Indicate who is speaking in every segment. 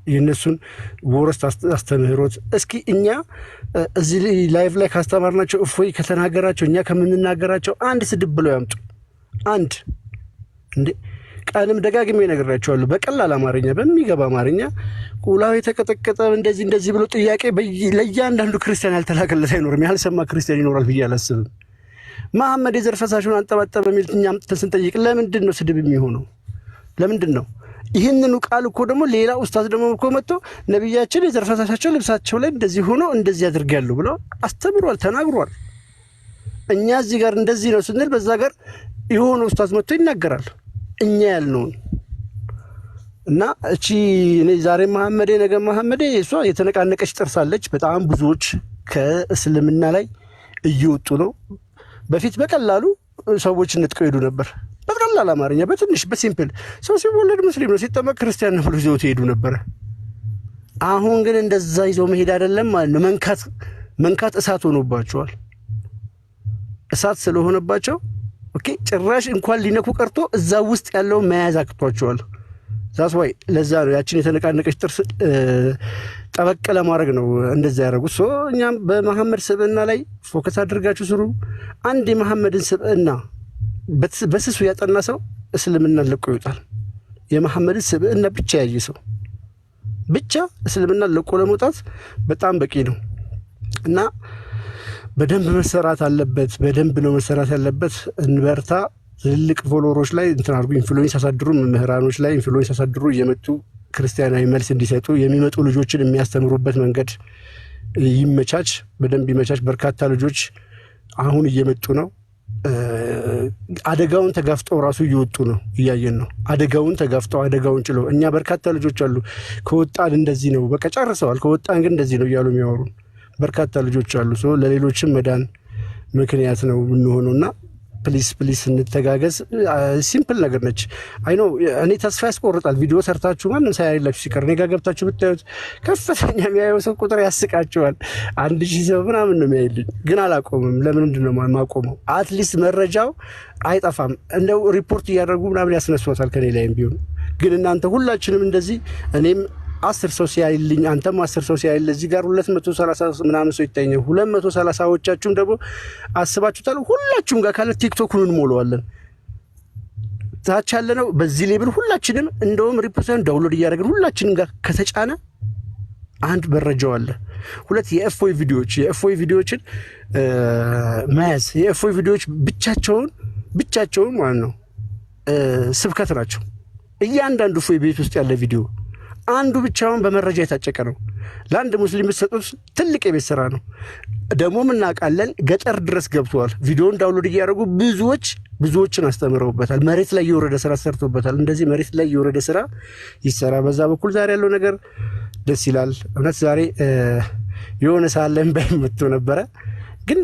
Speaker 1: የነሱን ወረስት አስተምህሮት እስኪ እኛ እዚህ ላይቭ ላይ ካስተማርናቸው እፎይ ከተናገራቸው እኛ ከምንናገራቸው አንድ ስድብ ብለው ያምጡ። አንድ እንዴ ቃልም ደጋግሜ ነግራቸዋለሁ በቀላል አማርኛ በሚገባ አማርኛ ቁላው የተቀጠቀጠ እንደዚህ ብሎ ጥያቄ ለእያንዳንዱ ክርስቲያን ያልተላከለት አይኖርም። ያልሰማ ክርስቲያን ይኖራል ብዬ አላስብም። መሐመድ የዘር ፈሳሹን አንጠባጠበ የሚል እኛም ተስንጠይቅ ለምንድን ነው ስድብ የሚሆነው? ለምንድን ነው? ይህንኑ ቃል እኮ ደግሞ ሌላ ኡስታዝ ደግሞ እኮ መጥቶ ነብያችን የዘር ፈሳሻቸው ልብሳቸው ላይ እንደዚህ ሆኖ እንደዚህ ያድርጋሉ ብሎ አስተምሯል፣ ተናግሯል። እኛ እዚህ ጋር እንደዚህ ነው ስንል በዛ ጋር የሆነ ኡስታዝ መጥቶ ይናገራል እኛ ያልነውን እና እቺ እኔ ዛሬ መሐመዴ ነገ መሐመዴ እሷ የተነቃነቀች ጥርሳለች። በጣም ብዙዎች ከእስልምና ላይ እየወጡ ነው። በፊት በቀላሉ ሰዎች ነጥቀው ሄዱ ነበር። በቀላል አማርኛ በትንሽ በሲምፕል ሰው ሲወለድ ሙስሊም ነው ሲጠመቅ ክርስቲያን ነው ብሎ ይዘው ሄዱ ነበር። አሁን ግን እንደዛ ይዘው መሄድ አይደለም ማለት ነው። መንካት እሳት ሆኖባቸዋል። እሳት ስለሆነባቸው ኦኬ ጭራሽ እንኳን ሊነኩ ቀርቶ እዛ ውስጥ ያለው መያዝ አቅቷቸዋል። ዛስ ወይ ለዛ ነው ያችን የተነቃነቀች ጥርስ ጠበቅ ለማድረግ ነው እንደዛ ያደረጉት። እኛም በመሐመድ ስብዕና ላይ ፎከስ አድርጋችሁ ስሩ። አንድ የመሐመድን ስብዕና በስሱ ያጠና ሰው እስልምናን ለቆ ይወጣል። የመሐመድን ስብዕና ብቻ ያየ ሰው ብቻ እስልምናን ለቆ ለመውጣት በጣም በቂ ነው እና በደንብ መሰራት አለበት። በደንብ ነው መሰራት ያለበት። እንበርታ። ትልልቅ ፎሎወሮች ላይ እንትን አድርጉ፣ ኢንፍሉዌንስ አሳድሩ። መምህራኖች ላይ ኢንፍሉዌንስ አሳድሩ። እየመጡ ክርስቲያናዊ መልስ እንዲሰጡ የሚመጡ ልጆችን የሚያስተምሩበት መንገድ ይመቻች፣ በደንብ ይመቻች። በርካታ ልጆች አሁን እየመጡ ነው። አደጋውን ተጋፍጠው ራሱ እየወጡ ነው፣ እያየን ነው። አደጋውን ተጋፍጠው አደጋውን ችለው እኛ በርካታ ልጆች አሉ ከወጣን እንደዚህ ነው በቃ ጨርሰዋል፣ ከወጣን ግን እንደዚህ ነው እያሉ የሚያወሩን በርካታ ልጆች አሉ። ለሌሎችም መዳን ምክንያት ነው የምንሆነውና ፕሊስ እንተጋገዝ። ሲምፕል ነገር ነች። አይ ኖ እኔ ተስፋ ያስቆርጣል። ቪዲዮ ሰርታችሁ ማንም ሳያይላችሁ ሲቀር እኔ ጋር ገብታችሁ ብታዩት ከፍተኛ የሚያየው ሰው ቁጥር ያስቃቸዋል። 1000 ሰው ምናምን ነው የሚያይልኝ። ግን አላቆምም። ለምንድን ነው የማቆመው? አትሊስት መረጃው አይጠፋም። እንደው ሪፖርት እያደረጉ ምናምን ያስነሷታል ከኔ ላይም ቢሆን። ግን እናንተ ሁላችንም እንደዚህ እኔም 10 ሰው ሲያይልኝ አንተም 10 ሰው ሲያይል እዚህ ጋር 230 ምናምን ሰው ይታየኛል። 230ዎቻችሁም ደግሞ አስባችሁታል። ሁላችሁም ጋር ካለ ቲክቶክን እንሞላዋለን። ታች ያለነው በዚህ ሌብል ሁላችንም እንደውም ሪፖርተን ዳውንሎድ እያደረግን ሁላችንም ጋር ከተጫነ አንድ መረጃው አለ። ሁለት የኤፍኦይ ቪዲዮዎችን መያዝ። የኤፍኦይ ቪዲዮዎች ብቻቸውን ማለት ነው ስብከት ናቸው። እያንዳንዱ ኤፍኦይ ቤት ውስጥ ያለ ቪዲዮ አንዱ ብቻውን በመረጃ የታጨቀ ነው። ለአንድ ሙስሊም የምትሰጡት ትልቅ የቤት ስራ ነው። ደግሞ እናውቃለን ገጠር ድረስ ገብተዋል። ቪዲዮውን ዳውንሎድ እያደረጉ ብዙዎችን አስተምረውበታል። መሬት ላይ የወረደ ስራ ሰርተውበታል። እንደዚህ መሬት ላይ የወረደ ስራ ይሰራ። በዛ በኩል ዛሬ ያለው ነገር ደስ ይላል። እውነት ዛሬ የሆነ ሰዓት ላይ ባይመጡ ነበረ፣ ግን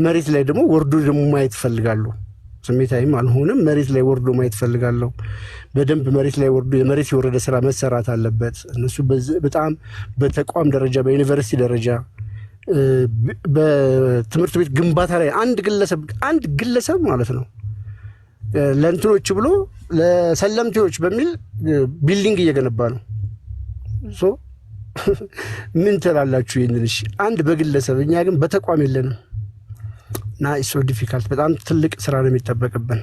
Speaker 1: መሬት ላይ ደግሞ ወርዶ ደግሞ ማየት ይፈልጋሉ። ስሜታዊም አልሆንም። መሬት ላይ ወርዶ ማየት ፈልጋለሁ። በደንብ መሬት ላይ ወርዶ የመሬት የወረደ ስራ መሰራት አለበት። እነሱ በጣም በተቋም ደረጃ በዩኒቨርሲቲ ደረጃ በትምህርት ቤት ግንባታ ላይ አንድ ግለሰብ ማለት ነው ለእንትኖች ብሎ ለሰለምቴዎች በሚል ቢልዲንግ እየገነባ ነው። ምን ትላላችሁ? ይህንንሽ አንድ በግለሰብ እኛ ግን በተቋም የለንም። እና ኢሶ ዲፊካልት በጣም ትልቅ ስራ ነው የሚጠበቅብን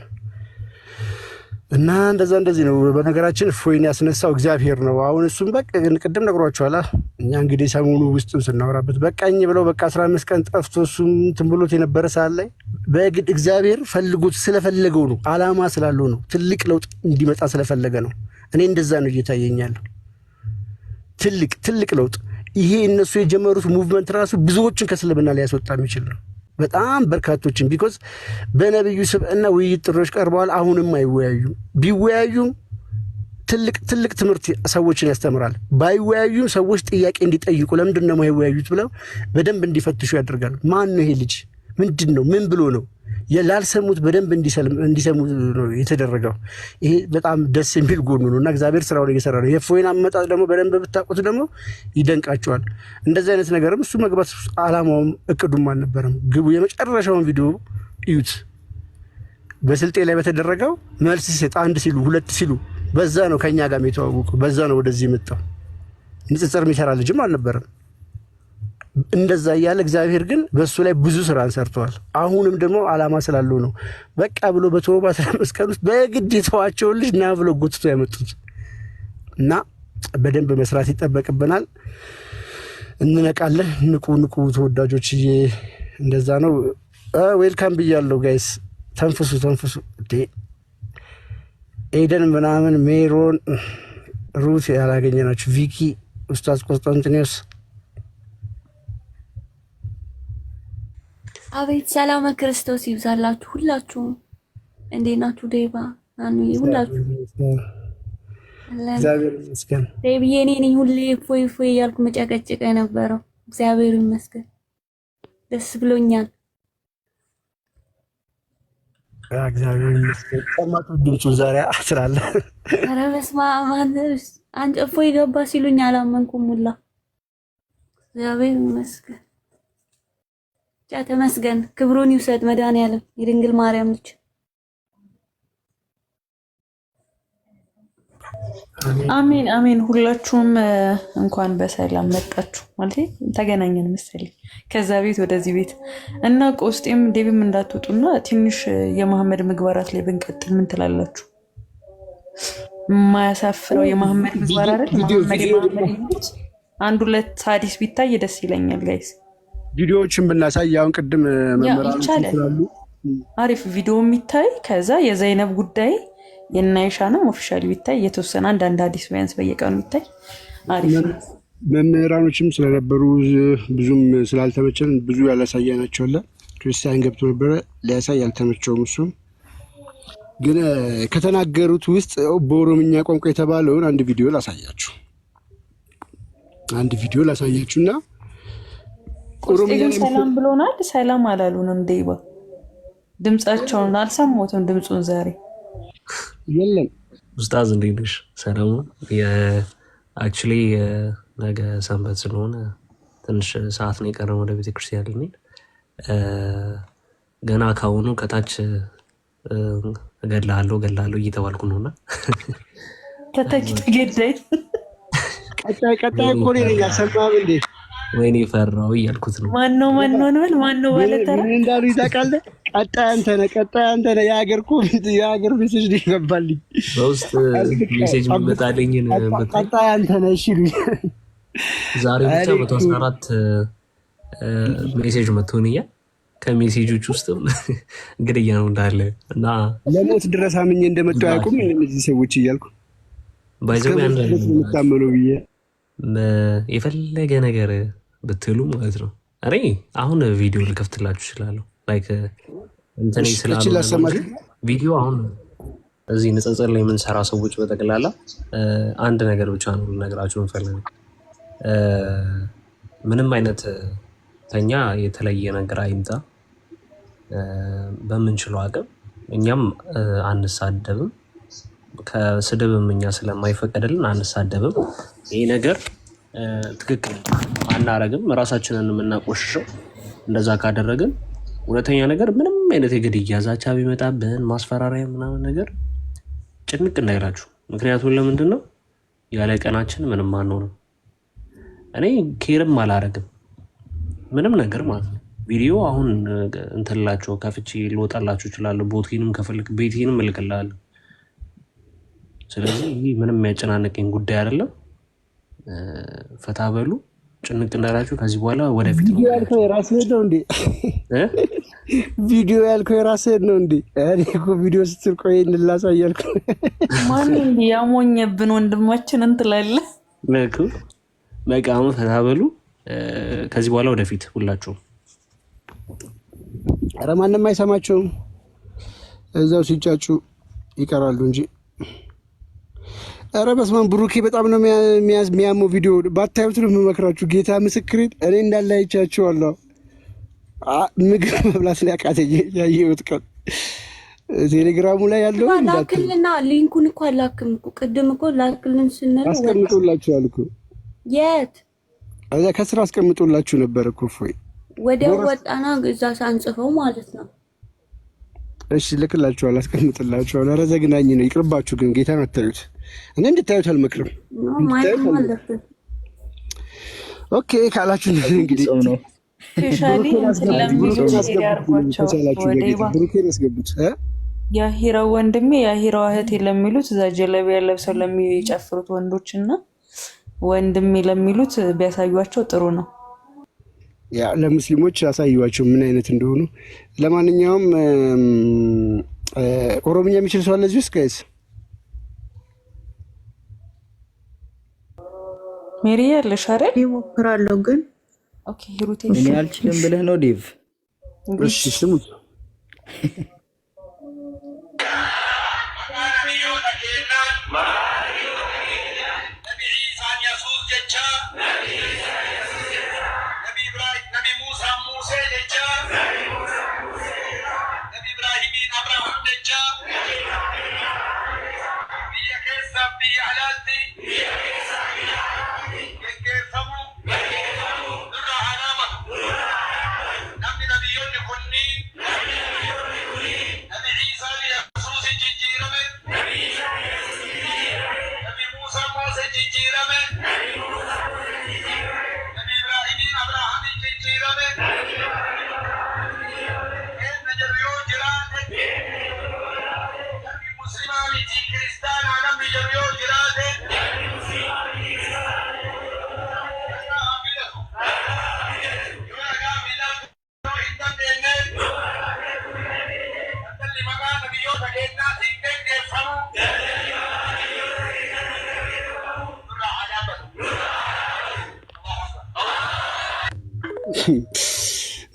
Speaker 1: እና እንደዚህ ነው። በነገራችን እፎይን ያስነሳው እግዚአብሔር ነው። አሁን እሱም በቃ ቅድም ነግሯቸዋል። እኛ እንግዲህ ሰሞኑ ውስጡን ስናወራበት በቃኝ ብለው በቃ 15 ቀን ጠፍቶ እሱም ትንብሎት የነበረ ሰዓት ላይ በግድ እግዚአብሔር ፈልጎት ስለፈለገው ነው፣ አላማ ስላለው ነው፣ ትልቅ ለውጥ እንዲመጣ ስለፈለገ ነው። እኔ እንደዛ ነው እየታየኛለሁ። ትልቅ ለውጥ ይሄ እነሱ የጀመሩት ሙቭመንት ራሱ ብዙዎችን ከእስልምና ላይ ያስወጣ የሚችል ነው። በጣም በርካቶችን ቢኮዝ በነብዩ ስብዕና ውይይት ጥሪዎች ቀርበዋል። አሁንም አይወያዩም። ቢወያዩም ትልቅ ትምህርት ሰዎችን ያስተምራል። ባይወያዩም ሰዎች ጥያቄ እንዲጠይቁ ለምንድን ነው የማይወያዩት ብለው በደንብ እንዲፈትሹ ያደርጋል። ማን ነው ይሄ ልጅ? ምንድን ነው? ምን ብሎ ነው? ላልሰሙት በደንብ እንዲሰሙ ነው የተደረገው። ይሄ በጣም ደስ የሚል ጎኑ ነው እና እግዚአብሔር ስራውን እየሰራ ነው። የእፎይን አመጣጥ ደግሞ በደንብ ብታውቁት ደግሞ ይደንቃቸዋል። እንደዚህ አይነት ነገርም እሱ መግባት አላማውም እቅዱም አልነበረም። ግቡ። የመጨረሻውን ቪዲዮ እዩት። በስልጤ ላይ በተደረገው መልስ ሲሰጥ 1 ሲሉ 2 ሲሉ በዛ ነው ከኛ ጋር የተዋወቁ። በዛ ነው ወደዚህ መጣው ንጽጽር የሚሰራ ልጅም አልነበረም። እንደዛ እያለ እግዚአብሔር ግን በሱ ላይ ብዙ ስራን ሰርተዋል። አሁንም ደግሞ አላማ ስላለው ነው በቃ ብሎ በተወባ 15 ቀን ውስጥ በግድ የተዋቸውን ልጅ ና ብሎ ጎትቶ ያመጡት እና በደንብ መስራት ይጠበቅብናል። እንነቃለን። ንቁ ተወዳጆች፣ እንደዛ ነው። ዌልካም ብያለሁ ጋይስ። ተንፍሱ። ኤደን ምናምን ሜሮን ሩት ያላገኘናችሁ ቪኪ ኡስታዝ ቆስጠንጢኖስ
Speaker 2: አቤት ሰላም ክርስቶስ ይብዛላችሁ ሁላችሁም። እንዴት ናችሁ? ዴባ ናኑ ሁላችሁ
Speaker 1: እግዚአብሔር ይመስገን።
Speaker 2: ዴብዬ እኔ ነኝ ሁሌ ፎይ እያልኩ መጨቀጨቀ የነበረው። እግዚአብሔር ይመስገን ደስ ብሎኛል።
Speaker 1: እግዚአብሔር ይመስገን። ሰማቱ ድምፁን ዛሬ አስራለ።
Speaker 2: ኧረ በስመ አብ አንቺ ፎይ ገባ ሲሉኝ አላመንኩም ሁላ። እግዚአብሔር ይመስገን። ተመስገን። ክብሩን ይውሰድ መድኃኒዓለም የድንግል ማርያም ልጅ።
Speaker 3: አሜን። ሁላችሁም እንኳን በሰላም መጣችሁ። ማለት ተገናኘን መሰለኝ ከዛ ቤት ወደዚህ ቤት እና ቆስጤም ዴብም እንዳትወጡና ትንሽ የመሐመድ ምግባራት ላይ ብንቀጥል ምን ትላላችሁ? የማያሳፍረው የመሐመድ ምግባር አይደል? መሐመድ አንድ ሁለት ሐዲስ ቢታይ ደስ ይለኛል ጋይስ።
Speaker 1: ቪዲዮዎችን ብናሳይ አሁን ቅድም መመራሮች ይችላሉ።
Speaker 3: አሪፍ ቪዲዮ የሚታይ ከዛ የዘይነብ ጉዳይ የናይሻንም ኦፊሻሊ ቢታይ የተወሰነ አንዳንድ ሐዲስ ቢያንስ በየቀኑ ቢታይ አሪፍ ነው።
Speaker 1: መምህራኖችም ስለነበሩ ብዙም ስላልተመቸን ብዙ ያላሳያናቸው አለ። ክርስቲያን ገብቶ ነበረ ሊያሳይ ያልተመቸውም። እሱም ግን ከተናገሩት ውስጥ በኦሮምኛ ቋንቋ የተባለውን አንድ ቪዲዮ ላሳያችሁና
Speaker 3: ኦሮምኛ ሰላም ብሎናል። ሰላም አላሉንም። ዴባ ድምጻቸውን አልሰማሁትም። ድምጹን ዛሬ
Speaker 1: የለም።
Speaker 4: ኡስታዝ እንዴት ነሽ? ሰላም ነው። አክቹሊ ነገ ሰንበት ስለሆነ ትንሽ ሰዓት ነው የቀረን ወደ ቤተክርስቲያን ልንሄድ። ገና ካሁኑ ከታች እገድልሃለሁ እየተባልኩ ነውና
Speaker 3: ከታች ተገዳይ
Speaker 1: ቀጣይ እኮ ነው ያሰማም እንዴ?
Speaker 4: ወይኔ ፈራው እያልኩት ነው።
Speaker 3: ማነው እንበል ማነው ባለተራ
Speaker 1: እንዳሉ ይታቃለ። ቀጣይ አንተ ነህ የሀገር ሜሴጅ ነው ይገባልኝ።
Speaker 4: በውስጥ ሜሴጅ የሚመጣልኝ
Speaker 1: ቀጣይ አንተ ነህ። እሺ
Speaker 4: ዛሬ ብቻ 114 ሜሴጅ መጥቶኛል። ከሜሴጆች ውስጥም እንግዲህ ነው እንዳለ እና
Speaker 1: ለሞት ድረስ አምኜ እንደመጡ አያውቁም እነዚህ ሰዎች እያልኩ
Speaker 4: ባይዘው ያንተ
Speaker 1: የምታመነው ብዬ
Speaker 4: የፈለገ ነገር ብትሉ ማለት ነው። እኔ አሁን ቪዲዮ ልከፍትላችሁ እችላለሁ። ላይክ እንትን ስላለ ቪዲዮ አሁን እዚህ ንጽጽር ላይ የምንሰራ ሰዎች በጠቅላላ አንድ ነገር ብቻ ነው ልነግራችሁ እንፈልጋለን። ምንም አይነት ተኛ የተለየ ነገር አይምጣ። በምንችለው አቅም እኛም አንሳደብም። ከስድብም እኛ ስለማይፈቀድልን አንሳደብም። ይሄ ነገር ትክክል አናረግም። ራሳችንን የምናቆሽሸው እንደዛ ካደረግን። ሁለተኛ ነገር ምንም አይነት የግድያ ዛቻ ቢመጣብን ማስፈራሪያ ምናምን ነገር ጭንቅ እንዳይላችሁ። ምክንያቱም ለምንድን ነው ያለ ቀናችን ምንም አንሆንም። እኔ ኬርም አላረግም ምንም ነገር ማለት ነው። ቪዲዮ አሁን እንትላችሁ ከፍቼ ልወጣላችሁ እችላለሁ። ቦቴንም ከፈልክ ቤቴንም እልክልሃለሁ። ስለዚህ ይህ ምንም የሚያጨናንቀኝ ጉዳይ አይደለም። ፈታ በሉ፣ ጭንቅ እንዳላችሁ። ከዚህ በኋላ ወደፊት ነው።
Speaker 1: ያልከው የራስህ ነው እንዴ? ቪዲዮ ያልከው የራስህ ነው እንዴ? እኔ እኮ ቪዲዮ ስትል ቆይ እንላሳያልኩ።
Speaker 3: ማን እንዴ ያሞኘብን ወንድማችን እንትላለህ።
Speaker 4: በቃ አሁን ፈታ በሉ። ከዚህ በኋላ ወደፊት ሁላችሁም።
Speaker 1: ኧረ ማንም አይሰማቸውም። እዛው ሲጫጩ ይቀራሉ እንጂ። ኧረ በስመ አብ ብሩኬ በጣም ነው የሚያመው ቪዲዮ። ባታዩት ነው የምመክራችሁ። ጌታ ምስክሬን እኔ እንዳለ አይቻችኋለሁ። ምግብ መብላት ላይ አቃተኝ ያየሁት ቀን ቴሌግራሙ ላይ ያለው
Speaker 2: ላክልና ሊንኩን እኮ አላክም እኮ ቅድም እኮ ላክልን ስንል
Speaker 1: አስቀምጦላችኋል እኮ።
Speaker 2: የት
Speaker 1: እዛ ከስራ አስቀምጦላችሁ ነበር እኮ። ፎይ
Speaker 2: ወዲያው ወጣና እዛ ሳንጽፈው ማለት ነው።
Speaker 1: እሺ ልክላችኋል፣ አስቀምጥላችኋል። ኧረ ዘግናኝ ነው። ይቅርባችሁ ግን ጌታን አታዩት። እኔ እንድታዩት አልመክርም። ኦኬ ካላችሁ እንግዲህ
Speaker 5: ነው
Speaker 3: ስፔሻሊ እንትን ለሚሉት ያርጓቸው
Speaker 1: ብሩኬን ያስገቡት
Speaker 3: የሂራው ወንድሜ የሂራው እህቴ ለሚሉት እዛ ጀለቢያ ለብሰው ለሚጨፍሩት ወንዶችና ወንድሜ ለሚሉት ቢያሳዩቸው ጥሩ ነው።
Speaker 1: ያ ለሙስሊሞች ያሳዩዋቸው ምን አይነት እንደሆኑ። ለማንኛውም ኦሮምኛ የሚችል ሰው አለ እዚህ ውስጥ ጋይስ?
Speaker 3: ሜሪ ያለሽ አይደል?
Speaker 6: ይሞክራለሁ ግን
Speaker 3: ኦኬ ሂሩቴ
Speaker 5: እኔ አልችልም ብለህ ነው ዴቭ?
Speaker 1: እሺ ስሙት።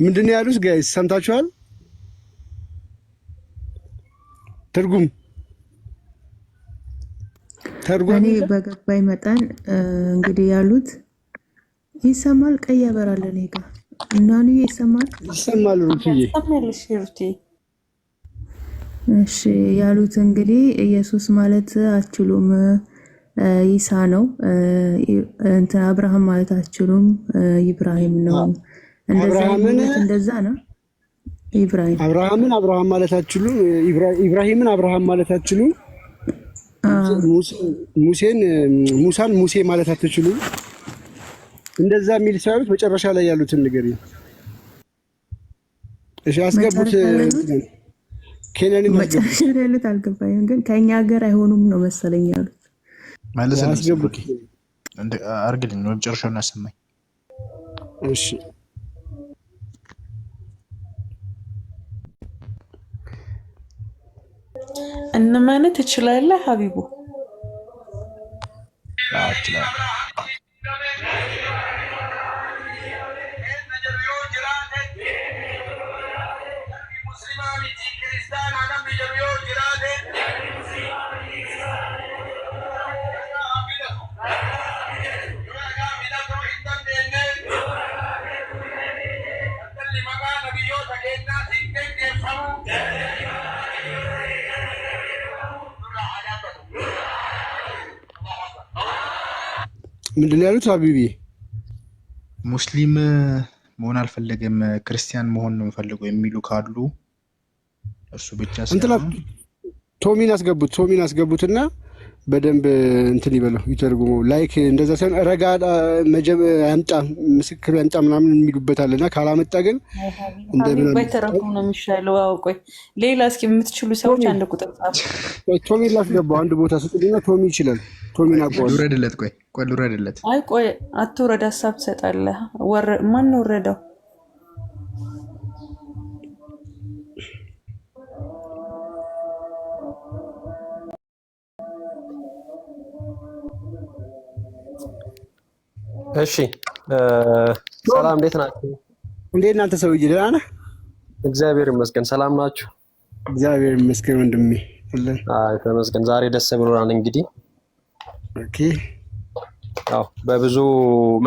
Speaker 1: ምንድን ነው ያሉት ጋይስ? ሰምታችኋል? ትርጉም
Speaker 6: እኔ በገባኝ መጠን እንግዲህ ያሉት ይሰማል። ቀይ ያበራል እኔ ጋር እና ነው ይሰማል
Speaker 1: ሩትዬ
Speaker 3: ተመልሽ ሩቲ።
Speaker 6: እሺ ያሉት እንግዲህ ኢየሱስ ማለት አትችሉም ኢሳ ነው፣ እንትን አብርሃም ማለት አትችሉም ኢብራሂም ነው። እንደዛ ነው።
Speaker 1: አብርሃም ማለት አትችሉም፣ ኢብራሂምን አብርሃም ማለት አትችሉም፣ ሙሳን ሙሴ ማለት አትችሉም። እንደዛ የሚል ሳይሆን መጨረሻ ላይ ያሉትን ነገር እሺ አስገቡት። ኬነኒ
Speaker 6: መጨረሻ ላይ ያሉት አልገባኝም፣ ግን ከኛ ሀገር አይሆኑም ነው መሰለኝ ያሉት።
Speaker 7: ማለት
Speaker 1: አስገቡት
Speaker 7: አርግልኝ ነው መጨረሻውን አሰማኝ።
Speaker 1: እሺ
Speaker 3: እንማን ትችላለህ ሀቢቡ?
Speaker 7: አትችላል
Speaker 1: ምንድን ነው ያሉት? ሀቢቢ
Speaker 7: ሙስሊም መሆን አልፈለገም ክርስቲያን መሆን ነው የሚፈልገው የሚሉ ካሉ እሱ ብቻ ሳይሆን
Speaker 1: ቶሚን አስገቡትና በደንብ እንትን ይበለው ይተርጉሙ። ላይክ እንደዛ ሳይሆን ረጋ ያምጣ ምስክር ያምጣ ምናምን የሚሉበታልና ካላመጣ ግን
Speaker 3: እንደምን ባይተረጉም ነው የሚሻለው። ቆይ ሌላ እስኪ የምትችሉ ሰዎች አንድ ቁጥር ጻፉ።
Speaker 1: ቶሚን ላስገባው አንድ ቦታ ስጡኝና ቶሚ ይችላል። ቶሚን አቋል
Speaker 7: ልውረድለት። ቆይ ልውረድለት።
Speaker 3: ቆይ አትውረድ፣ ሀሳብ ትሰጣለህ። ማን ነው ወረደው?
Speaker 4: እሺ ሰላም፣ እንዴት ናችሁ?
Speaker 1: እንዴት እናንተ ሰውዬ ደህና ነህ?
Speaker 4: እግዚአብሔር ይመስገን። ሰላም ናችሁ?
Speaker 1: እግዚአብሔር ይመስገን ወንድሜ።
Speaker 4: አይ ተመስገን። ዛሬ ደስ ብሎናል። እንግዲህ
Speaker 1: ኦኬ፣
Speaker 4: አዎ በብዙ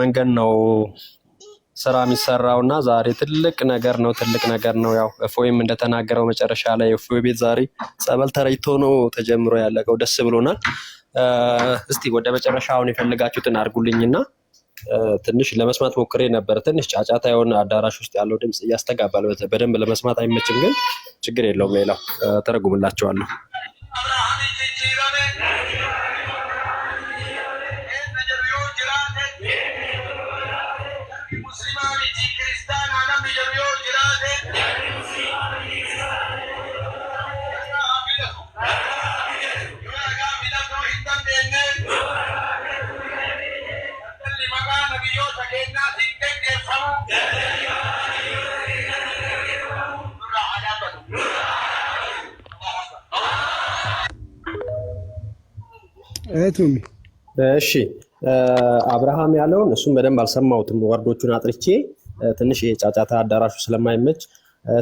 Speaker 4: መንገድ ነው ስራ የሚሰራውና ዛሬ ትልቅ ነገር ነው። ያው እፎይም እንደተናገረው መጨረሻ ላይ እፎይ ቤት ዛሬ ጸበል ተረይቶ ነው ተጀምሮ ያለቀው። ደስ ብሎናል። እስቲ ወደ መጨረሻውን የፈለጋችሁትን አድርጉልኝና ትንሽ ለመስማት ሞክሬ ነበር። ትንሽ ጫጫታ የሆነ አዳራሽ ውስጥ ያለው ድምጽ እያስተጋባል። በደንብ ለመስማት አይመችም፣ ግን ችግር የለውም። ሌላው ተረጉምላቸዋለሁ።
Speaker 1: አይቱም
Speaker 5: እሺ አብርሃም ያለውን እሱም በደንብ አልሰማሁትም። ወርዶቹን አጥርቼ ትንሽ የጫጫታ አዳራሹ ስለማይመች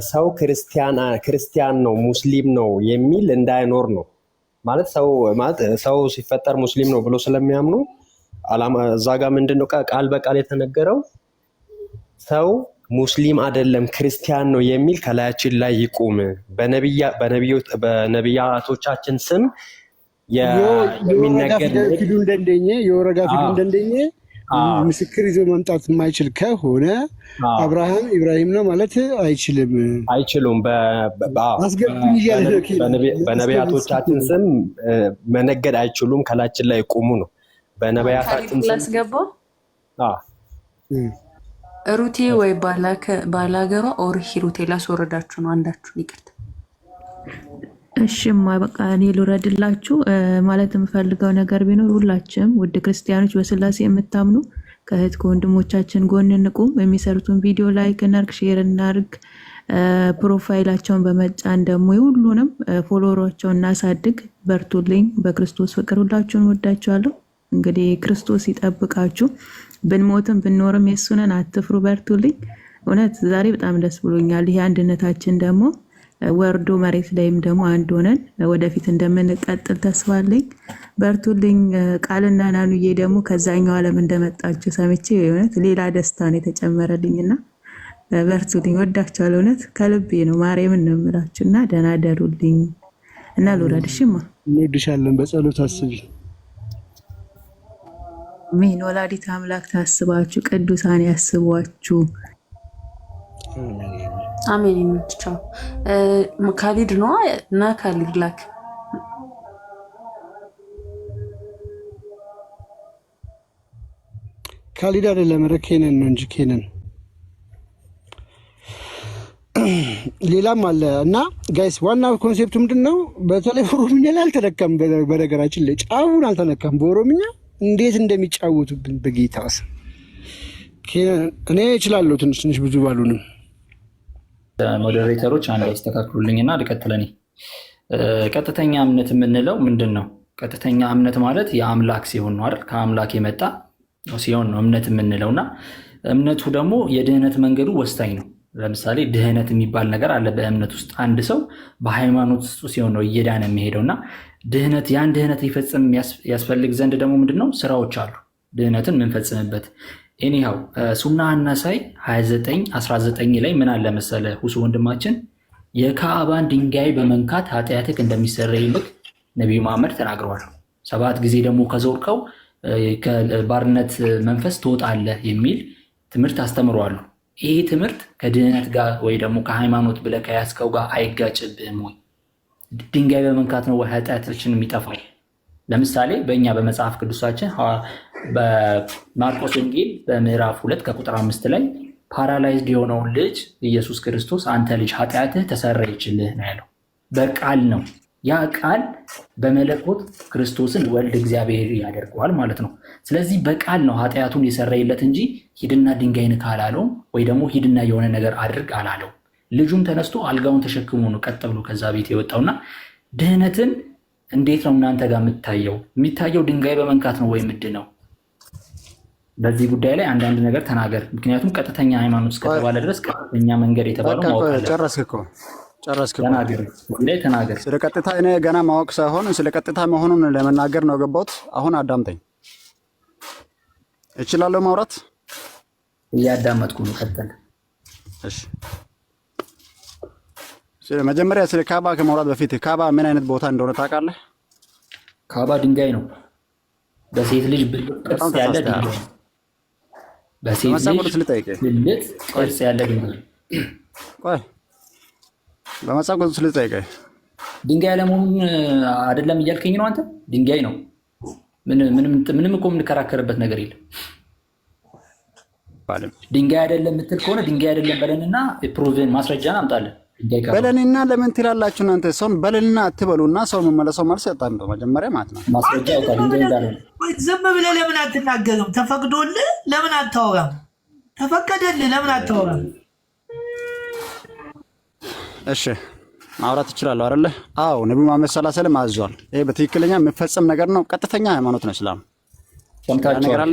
Speaker 5: ሰው ክርስቲያን ነው ሙስሊም ነው የሚል እንዳይኖር ነው ማለት ሰው ሲፈጠር ሙስሊም ነው ብሎ ስለሚያምኑ አላማ እዛ ጋር ምንድነው ቃል በቃል የተነገረው ሰው ሙስሊም አይደለም ክርስቲያን ነው የሚል ከላያችን ላይ ይቁም። በነቢያቶቻችን ስም የሚነገር
Speaker 1: ፊዱ እንደንደኘ ምስክር ይዞ መምጣት የማይችል ከሆነ አብርሃም ኢብራሂም ነው ማለት አይችሉም።
Speaker 5: በነቢያቶቻችን ስም መነገድ አይችሉም፣ ከላያችን ላይ ይቁሙ ነው። በነቢያታችን ስም
Speaker 3: ላስገባው ሩቴ ወይ ባላገሯ ኦር ሂሩቴ ላስወረዳችሁ ነው። አንዳችሁን ይቅርታ።
Speaker 6: እሺማ በቃ እኔ ልውረድላችሁ። ማለት የምፈልገው ነገር ቢኖር ሁላችንም ውድ ክርስቲያኖች በስላሴ የምታምኑ ከእህት ከወንድሞቻችን ጎን እንቁም። የሚሰሩትን ቪዲዮ ላይክ እናርግ፣ ሼር እናርግ። ፕሮፋይላቸውን በመጫን ደግሞ ሁሉንም ፎሎወራቸውን እናሳድግ። በርቱልኝ። በክርስቶስ ፍቅር ሁላችሁን ወዳችኋለሁ። እንግዲህ ክርስቶስ ይጠብቃችሁ። ብንሞትም ብንኖርም የእሱ ነን። አትፍሩ፣ በርቱልኝ። እውነት ዛሬ በጣም ደስ ብሎኛል። ይሄ አንድነታችን ደግሞ ወርዶ መሬት ላይም ደግሞ አንድ ሆነን ወደፊት እንደምንቀጥል ተስፋ አለኝ። በርቱልኝ። ቃልና ናኑዬ ደግሞ ከዛኛው ዓለም እንደመጣችሁ ሰምቼ እውነት ሌላ ደስታ ነው የተጨመረልኝና በርቱልኝ። ወዳችኋለሁ። እውነት ከልቤ ነው። ማርያምን ነው የምላችሁና ደህና ደሩልኝ እና ልውረድሽማ።
Speaker 1: እንወድሻለን። በጸሎት አስቢ።
Speaker 6: አሜን። ወላዲተ አምላክ ታስባችሁ፣ ቅዱሳን ያስቧችሁ።
Speaker 3: አሜን። የምትቻው ካሊድ ነው እና ካሊድ ላክ
Speaker 1: ካሊድ አይደለም ኬነን ነው እንጂ ኬነን ሌላም አለ። እና ጋይስ ዋናው ኮንሴፕቱ ምንድነው? በተለይ ኦሮምኛ ላይ አልተነካም። በነገራችን ላይ ጫውን አልተነካም። በኦሮምኛ እንዴት እንደሚጫወቱብን በጌታስ እኔ እችላለሁ። ትንሽ ብዙ ባሉንም
Speaker 8: ሞዴሬተሮች አንድ ያስተካክሉልኝና ልቀጥለኝ። ቀጥተኛ እምነት የምንለው ምንድን ነው? ቀጥተኛ እምነት ማለት የአምላክ ሲሆን ነው አይደል? ከአምላክ የመጣ ሲሆን ነው እምነት የምንለውና እምነቱ ደግሞ የድህነት መንገዱ ወሳኝ ነው። ለምሳሌ ድህነት የሚባል ነገር አለ በእምነት ውስጥ። አንድ ሰው በሃይማኖት ውስጥ ሲሆን ነው እየዳነ የሚሄደውና ያን ድህነት ሊፈጽም ያስፈልግ ዘንድ ደግሞ ምንድነው ስራዎች አሉ ድህነትን የምንፈጽምበት። ኤኒሃው ሱና አናሳይ 29:19 ላይ ምን አለ መሰለ ሁሱ ወንድማችን የካዕባን ድንጋይ በመንካት ኃጢአትህ እንደሚሰረይልህ ነቢዩ መሐመድ ተናግረዋል። 7 ጊዜ ደግሞ ከዞርከው ከባርነት መንፈስ ትወጣለህ የሚል ትምህርት አስተምረዋል። ይሄ ትምህርት ከድህነት ጋር ወይ ደግሞ ከሃይማኖት ብለህ ከያዝከው ጋር አይጋጭብህም ወይ? ድንጋይ በመንካት ነው ኃጢአታችን የሚጠፋው? ለምሳሌ በእኛ በመጽሐፍ ቅዱሳችን በማርቆስ ወንጌል በምዕራፍ 2 ከቁጥር 5 ላይ ፓራላይዝድ የሆነውን ልጅ ኢየሱስ ክርስቶስ አንተ ልጅ ኃጢአትህ ተሰረየችልህ ነው ያለው። በቃል ነው። ያ ቃል በመለኮት ክርስቶስን ወልድ እግዚአብሔር ያደርገዋል ማለት ነው። ስለዚህ በቃል ነው ኃጢአቱን የሰረየለት እንጂ ሂድና ድንጋይ ንካ አላለውም፣ ወይ ደግሞ ሂድና የሆነ ነገር አድርግ አላለው። ልጁም ተነስቶ አልጋውን ተሸክሞ ነው ቀጥ ብሎ ከዛ ቤት የወጣውና ድህነትን እንዴት ነው እናንተ ጋር የሚታየው ድንጋይ በመንካት ነው ወይ ምንድን ነው? በዚህ ጉዳይ ላይ አንዳንድ ነገር ተናገር። ምክንያቱም ቀጥተኛ ሃይማኖት እስከተባለ ድረስ ቀጥተኛ መንገድ የተባለው ማወቅ አለ።
Speaker 9: ጨረስክ
Speaker 8: ተናገር።
Speaker 9: ስለ ቀጥታ እኔ ገና ማወቅ ሳይሆን ስለ ቀጥታ መሆኑን ለመናገር ነው ገባሁት። አሁን አዳምጠኝ። እችላለሁ ማውራት?
Speaker 8: እያዳመጥኩ ነው። ቀጥል።
Speaker 9: እሺ። መጀመሪያ ስለ ካባ ከማውራት በፊት ካባ ምን አይነት ቦታ እንደሆነ ታውቃለህ?
Speaker 8: ካባ ድንጋይ ነው። በሴት ልጅ ቅርጽ ያለ ድንጋይ። በሴት ልጅ ቅርጽ ያለ ድንጋይ። ቆይ በመጽሐፍ ቅዱስ ልጠይቅህ። ድንጋይ ለመሆኑን አይደለም እያልከኝ ነው አንተ? ድንጋይ ነው። ምንም እኮ የምንከራከርበት ነገር የለም። ድንጋይ አይደለም የምትል ከሆነ ድንጋይ አይደለም በለንና ፕሮቭን ማስረጃን አምጣለን።
Speaker 9: በለንና ለምን ትላላችሁ እናንተ? ሰውን በለንና አትበሉና ሰው መመለሰው መልስ ያጣን ነው መጀመሪያ ማለት ነው።
Speaker 8: ማስረጃ ድንጋይ እንዳለ
Speaker 10: ዝም ብለህ ለምን አትናገርም? ተፈቅዶልህ ለምን አታወራም? ተፈቀደልህ ለምን አታወራም?
Speaker 9: እሺ ማውራት እችላለሁ አይደለ? አዎ ነብዩ መሐመድ ሰለላሁ ዐለይሂ ወሰለም አዟል። ይሄ በትክክለኛ የሚፈጸም ነገር ነው። ቀጥተኛ ሃይማኖት ነው እስላም።
Speaker 8: ሰምታችኋል።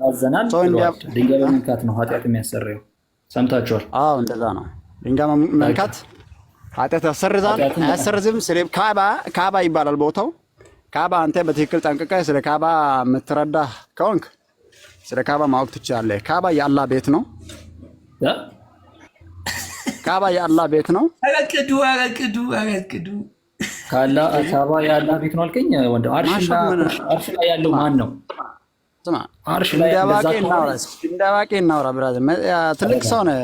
Speaker 8: አዘናል ብለዋል። ድንጋይ በመንካት ነው ኃጢአት የሚያሰረየው። ሰምታችኋል።
Speaker 9: አዎ እንደዛ ነው። ድንጋይ መንካት ኃጢአት ያሰርዛል አያሰርዝም? ስለ ካባ ይባላል ቦታው። ካባ አንተ በትክክል ጠንቅቀህ ስለ ካባ የምትረዳ ከሆንክ ስለ ካባ ማወቅ ትችላለህ። ካባ የአላህ ቤት ነው። ካባ የአላህ ቤት ነው።
Speaker 10: አረቅዱ
Speaker 8: ካባ የአላህ ቤት ነው አልከኝ ወንድም። አርሽ ላይ ያለው ማን ነው?
Speaker 9: ስማ
Speaker 8: አርሽ ላይ
Speaker 9: እንዳዋቂ እናውራ ብራዘር። ትልቅ ሰው ነህ።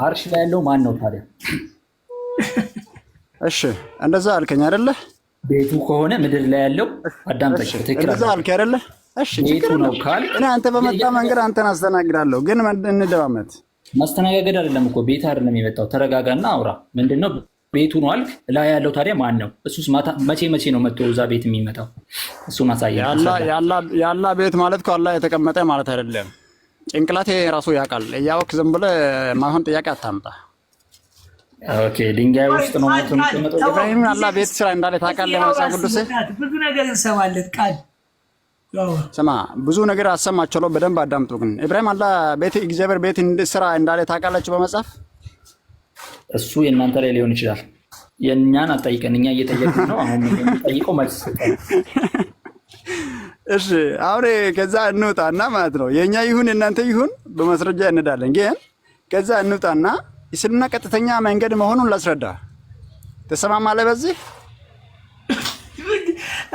Speaker 8: አርሽ ላይ ያለው ማን ነው ታዲያ?
Speaker 9: እሺ እንደዛ አልከኝ አይደለ?
Speaker 8: ቤቱ ከሆነ ምድር ላይ ያለው አዳምጠኝ። ትክክል
Speaker 9: እንደዛ አልከኝ አይደለ? እሺ ቤቱ ነው ካል እኔ አንተ በመጣ መንገድ አንተን አስተናግዳለሁ። ግን እንደባመት
Speaker 8: ማስተናገድ አይደለም እኮ ቤት አይደለም የመጣው። ተረጋጋና አውራ። ምንድነው ቤቱ ነው አልክ። ላይ ያለው ታዲያ ማን ነው? እሱስ መቼ ነው መጥቶ እዛ ቤት የሚመጣው? እሱን አሳየኝ።
Speaker 9: የአላህ ቤት ማለት እኮ አላህ የተቀመጠ ማለት አይደለም። ጭንቅላቴ ራሱ ያውቃል። እያወቅህ ዝም ብለህ ማይሆን ጥያቄ አታምጣ።
Speaker 8: ኦኬ ድንጋይ ውስጥ ነው የምትመጣው።
Speaker 9: ኢብራሂም አላህ ቤት ስራ እንዳለ ታውቃለህ። መጽሐፍ ቅዱስ
Speaker 10: ብዙ ነገር እንሰማለን። ቃል
Speaker 9: ስማ ብዙ ነገር አሰማቸው። በደንብ አዳምጡ። ግን ኢብራሂም አላህ ቤት እግዚአብሔር ቤት ስራ እንዳለ ታውቃላችሁ በመጽሐፍ?
Speaker 8: እሱ የእናንተ ላይ ሊሆን ይችላል። የእኛን አጠይቀን፣ እኛ እየጠየቅን ነው። አሁን ጠይቀው መልስ ሰጠን።
Speaker 9: እሺ አሁን ከዛ እንውጣና ማለት ነው የእኛ ይሁን የእናንተ ይሁን በማስረጃ እንዳለን። ግን ከዛ እንውጣና እስልምና ቀጥተኛ መንገድ መሆኑን ላስረዳ። ተሰማማለህ በዚህ?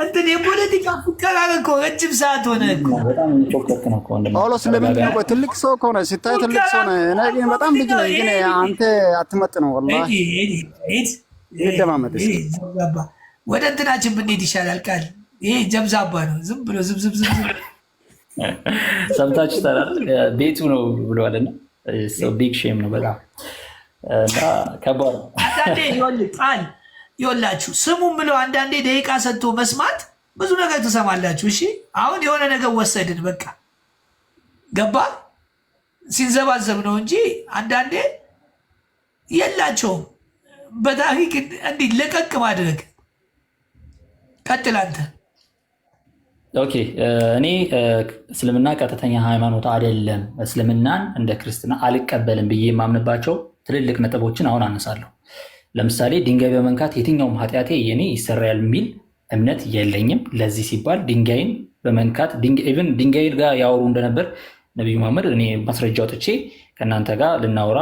Speaker 10: እንትን የፖለቲካ ፉከራ እኮ ረጅም ሰዓት ሆነ እኮ።
Speaker 8: በጣም ፎከርክ ነው እኮ ወንድም።
Speaker 9: ጳውሎስ ለምንድን ነው ትልቅ ሰው ከሆነ ሲታይ ትልቅ ሰው ነው። እኔ ግን በጣም ልጅ ነኝ። ግን አንተ አትመጥነው ወላሂ። ይደማመጥ
Speaker 10: ወደ እንትናችን ብንሄድ ይሻላል። ቃል ይሄ ጀብዛባ ነው። ዝም ብሎ ዝም
Speaker 8: ሰምታችሁ ታላል። ቤቱ ነው ብለዋልና ቢግ ሼም ነው በጣም ከባድ ነው።
Speaker 10: አንዳንዴ ቃል ይወላችሁ ስሙም ብለው አንዳንዴ ደቂቃ ሰጥቶ መስማት ብዙ ነገር ትሰማላችሁ። እሺ አሁን የሆነ ነገር ወሰድን በቃ ገባ ሲንዘባዘብ ነው እንጂ አንዳንዴ የላቸውም። በታሪክ እንዲህ ለቀቅ ማድረግ ቀጥል አንተ።
Speaker 8: ኦኬ እኔ እስልምና ቀጥተኛ ሃይማኖት አይደለም፣ እስልምናን እንደ ክርስትና አልቀበልም ብዬ የማምንባቸው ትልልቅ ነጥቦችን አሁን አነሳለሁ። ለምሳሌ ድንጋይ በመንካት የትኛውም ኃጢአቴ የኔ ይሰራያል የሚል እምነት የለኝም። ለዚህ ሲባል ድንጋይን በመንካት ኢቭን ድንጋይ ጋር ያወሩ እንደነበር ነቢዩ መሐመድ እኔ ማስረጃ አውጥቼ ከእናንተ ጋር ልናወራ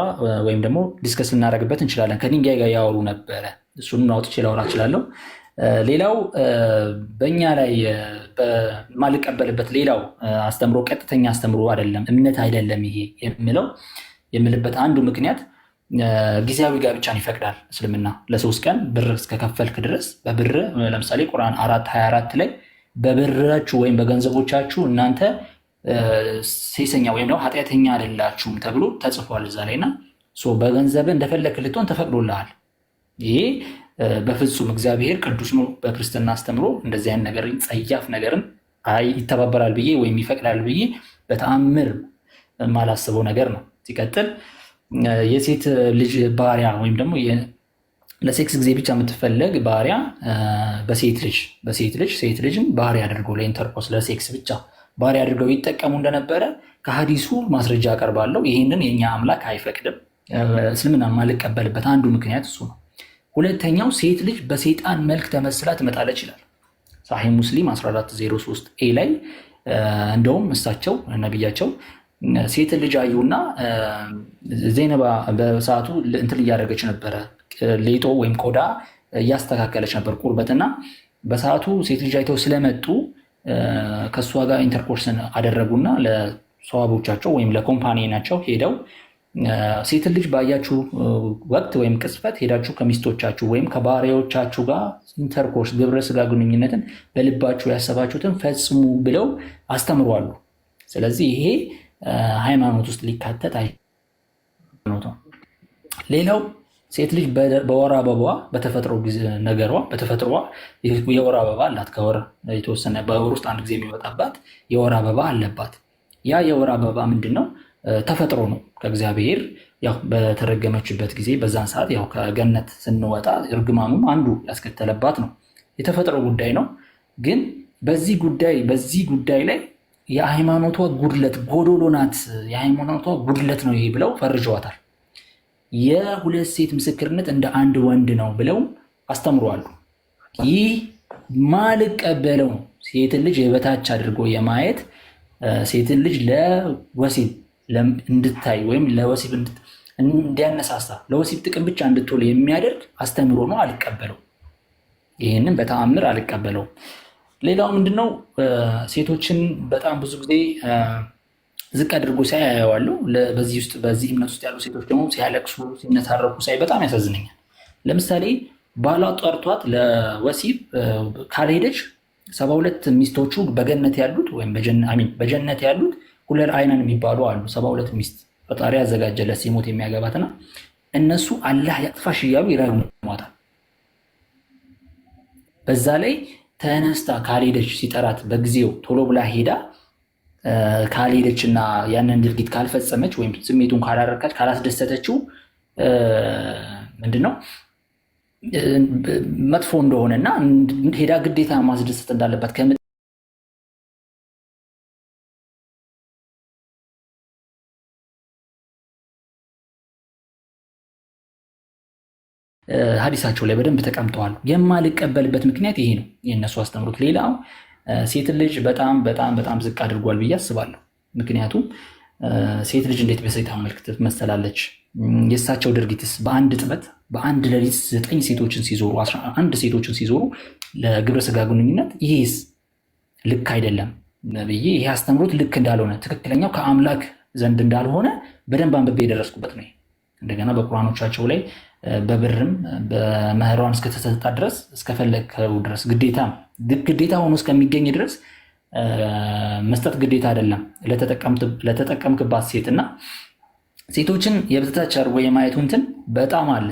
Speaker 8: ወይም ደግሞ ዲስከስ ልናደርግበት እንችላለን። ከድንጋይ ጋር ያወሩ ነበረ። እሱንም አውጥቼ ላወራ እችላለሁ። ሌላው በእኛ ላይ በማልቀበልበት ሌላው አስተምሮ ቀጥተኛ አስተምሮ አይደለም፣ እምነት አይደለም ይሄ የምልበት አንዱ ምክንያት ጊዜያዊ ጋብቻን ይፈቅዳል እስልምና። ለ3 ቀን ብር እስከከፈልክ ድረስ በብር ለምሳሌ ቁርአን 4:24 ላይ በብራችሁ ወይም በገንዘቦቻችሁ እናንተ ሴሰኛ ወይም ደግሞ ኃጢአተኛ አይደላችሁም ተብሎ ተጽፏል እዛ ላይና በገንዘብ እንደፈለክ ልትሆን ተፈቅዶልሃል። ይሄ በፍጹም እግዚአብሔር ቅዱስ ነው። በክርስትና አስተምሮ እንደዚህ አይነት ነገር ጸያፍ ነገርን ይተባበራል ብዬ ወይም ይፈቅዳል ብዬ በተአምር የማላስበው ነገር ነው። ሲቀጥል የሴት ልጅ ባሪያ ወይም ደግሞ ለሴክስ ጊዜ ብቻ የምትፈለግ ባሪያ ሴት ልጅን ባሪያ አድርገው ለኢንተርኮርስ ለሴክስ ብቻ ባሪያ አድርገው ይጠቀሙ እንደነበረ ከሀዲሱ ማስረጃ አቀርባለሁ። ይህንን የኛ አምላክ አይፈቅድም። እስልምና የማልቀበልበት አንዱ ምክንያት እሱ ነው። ሁለተኛው ሴት ልጅ በሰይጣን መልክ ተመስላ ትመጣለች ይላል ሳሂህ ሙስሊም 1403 ኤ ላይ። እንደውም እሳቸው ነቢያቸው ሴት ልጅ አዩና ዘይነባ በሰዓቱ እንትን እያደረገች ነበረ፣ ሌጦ ወይም ቆዳ እያስተካከለች ነበር ቁርበትና በሰዓቱ ሴት ልጅ አይተው ስለመጡ ከእሷ ጋር ኢንተርኮርስን አደረጉና ለሰዋቦቻቸው ወይም ለኮምፓኒናቸው ሄደው ሴት ልጅ ባያችሁ ወቅት ወይም ቅጽበት ሄዳችሁ ከሚስቶቻችሁ ወይም ከባሪያዎቻችሁ ጋር ኢንተርኮርስ ግብረ ስጋ ግንኙነትን በልባችሁ ያሰባችሁትን ፈጽሙ ብለው አስተምሯሉ። ስለዚህ ይሄ ሃይማኖት ውስጥ ሊካተት አይኖት። ሌላው ሴት ልጅ በወር አበባ በተፈጥሮ ነገሯ በተፈጥሮዋ የወር አበባ አላት። ከወር የተወሰነ በወር ውስጥ አንድ ጊዜ የሚወጣባት የወር አበባ አለባት። ያ የወር አበባ ምንድን ነው? ተፈጥሮ ነው ከእግዚአብሔር ያው በተረገመችበት ጊዜ በዛን ሰዓት ያው ከገነት ስንወጣ እርግማኑም አንዱ ያስከተለባት ነው። የተፈጥሮ ጉዳይ ነው። ግን በዚህ ጉዳይ ላይ የሃይማኖቷ ጉድለት ጎዶሎ ናት፣ የሃይማኖቷ ጉድለት ነው ይሄ ብለው ፈርጀዋታል። የሁለት ሴት ምስክርነት እንደ አንድ ወንድ ነው ብለው አስተምረዋል። ይህ ማልቀበለው ነው። ሴትን ልጅ የበታች አድርጎ የማየት ሴትን ልጅ ለወሲብ እንድታይ ወይም ለወሲብ እንዲያነሳሳ ለወሲብ ጥቅም ብቻ እንድትውል የሚያደርግ አስተምሮ ነው። አልቀበለው። ይህንን በተአምር አልቀበለው። ሌላው ምንድነው? ሴቶችን በጣም ብዙ ጊዜ ዝቅ አድርጎ ሳይ ያየዋለሁ። በዚህ እምነት ውስጥ ያሉ ሴቶች ደግሞ ሲያለቅሱ ሲነታረኩ ሳይ በጣም ያሳዝነኛል። ለምሳሌ ባሏ ጠርቷት ለወሲብ ካልሄደች 72 ሚስቶቹ በገነት ያሉት ወይም በጀነት ያሉት ሁለል አይነን የሚባሉ አሉ። 72 ሚስት ፈጣሪ ያዘጋጀለት ሲሞት የሚያገባትና እነሱ አላህ ያጥፋሽ እያሉ ይረግሟታል። በዛ ላይ ተነስታ ካልሄደች ሲጠራት በጊዜው ቶሎ ብላ ሄዳ ካልሄደችና ያንን ድርጊት ካልፈጸመች ወይም ስሜቱን ካላረካች ካላስደሰተችው ምንድነው መጥፎ እንደሆነና ሄዳ ግዴታ ማስደሰት እንዳለባት ሀዲሳቸው ላይ በደንብ ተቀምጠዋል። የማልቀበልበት ምክንያት ይሄ ነው የእነሱ አስተምሮት። ሌላው ሴት ልጅ በጣም በጣም በጣም ዝቅ አድርጓል ብዬ አስባለሁ። ምክንያቱም ሴት ልጅ እንዴት በሰይጣን መልክ ትመሰላለች? የእሳቸው ድርጊትስ በአንድ ጥበት በአንድ ሌሊት 9 ሴቶችን ሲዞሩ 11 ሴቶችን ሲዞሩ ለግብረ ስጋ ግንኙነት ይሄስ ልክ አይደለም ብዬ ይሄ አስተምሮት ልክ እንዳልሆነ ትክክለኛው ከአምላክ ዘንድ እንዳልሆነ በደንብ አንብቤ የደረስኩበት ነው። እንደገና በቁርአኖቻቸው ላይ በብርም በመህሯን እስከተሰጣ ድረስ እስከፈለከው ድረስ ግዴታ ሆኖ እስከሚገኝ ድረስ መስጠት ግዴታ አይደለም ለተጠቀምክባት ሴትና ሴቶችን የበታች አድርጎ የማየቱ እንትን በጣም አለ።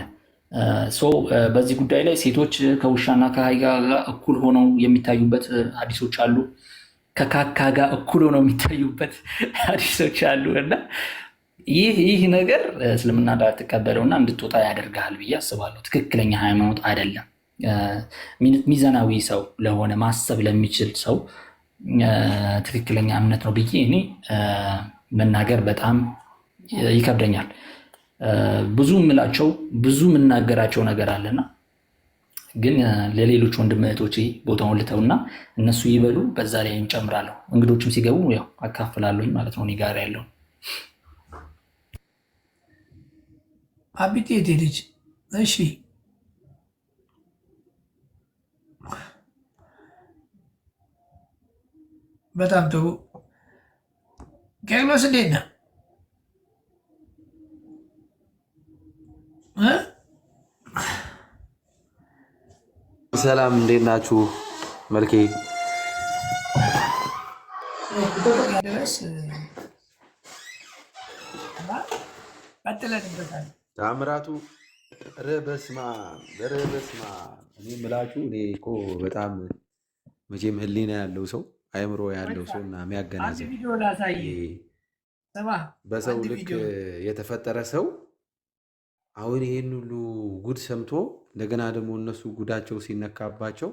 Speaker 8: በዚህ ጉዳይ ላይ ሴቶች ከውሻና ከአህያ ጋር እኩል ሆነው የሚታዩበት ሀዲሶች አሉ። ከካካ ጋር እኩል ሆነው የሚታዩበት ሀዲሶች አሉ እና ይህ ነገር እስልምና እንዳትቀበለውና እንድትወጣ ያደርግሃል ብዬ አስባለሁ። ትክክለኛ ሃይማኖት አይደለም። ሚዛናዊ ሰው ለሆነ ማሰብ ለሚችል ሰው ትክክለኛ እምነት ነው ብዬ እኔ መናገር በጣም ይከብደኛል። ብዙ የምላቸው ብዙ የምናገራቸው ነገር አለና ግን ለሌሎች ወንድም እህቶቼ ቦታውን ልተውና እነሱ ይበሉ፣ በዛ ላይ እንጨምራለሁ። እንግዶችም ሲገቡ ያው አካፍላለሁኝ ማለት ነው እኔ ጋር ያለው።
Speaker 10: አቢቴ ሄደች። እሺ በጣም ጥሩ። ቄርሎስ እንዴት ነህ?
Speaker 11: ሰላም እንዴት ናችሁ? መልኬ
Speaker 10: ድረስ ቀጥለንበታል።
Speaker 11: ታምራቱ ረበስማ እኔ ምላችሁ እኔ እኮ በጣም መቼም ህሊና ያለው ሰው አእምሮ ያለው ሰው እና የሚያገናዘብ በሰው ልክ የተፈጠረ ሰው አሁን ይሄን ሁሉ ጉድ ሰምቶ እንደገና ደግሞ እነሱ ጉዳቸው ሲነካባቸው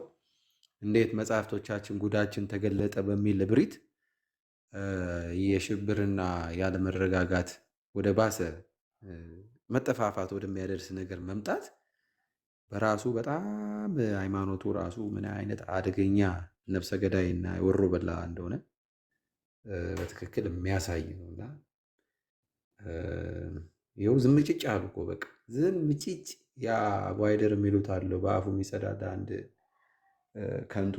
Speaker 11: እንዴት መጽሐፍቶቻችን ጉዳችን ተገለጠ በሚል እብሪት የሽብርና ያለመረጋጋት ወደ ባሰ መጠፋፋት ወደሚያደርስ ነገር መምጣት በራሱ በጣም ሃይማኖቱ ራሱ ምን አይነት አደገኛ ነፍሰ ገዳይና ወሮ በላ እንደሆነ በትክክል የሚያሳይ ነውና ይኸው ዝምጭጭ አሉ እኮ በቃ ዝምጭጭ። ያ ቫይደር የሚሉት አለው በአፉ የሚጸዳዳ አንድ ከንቱ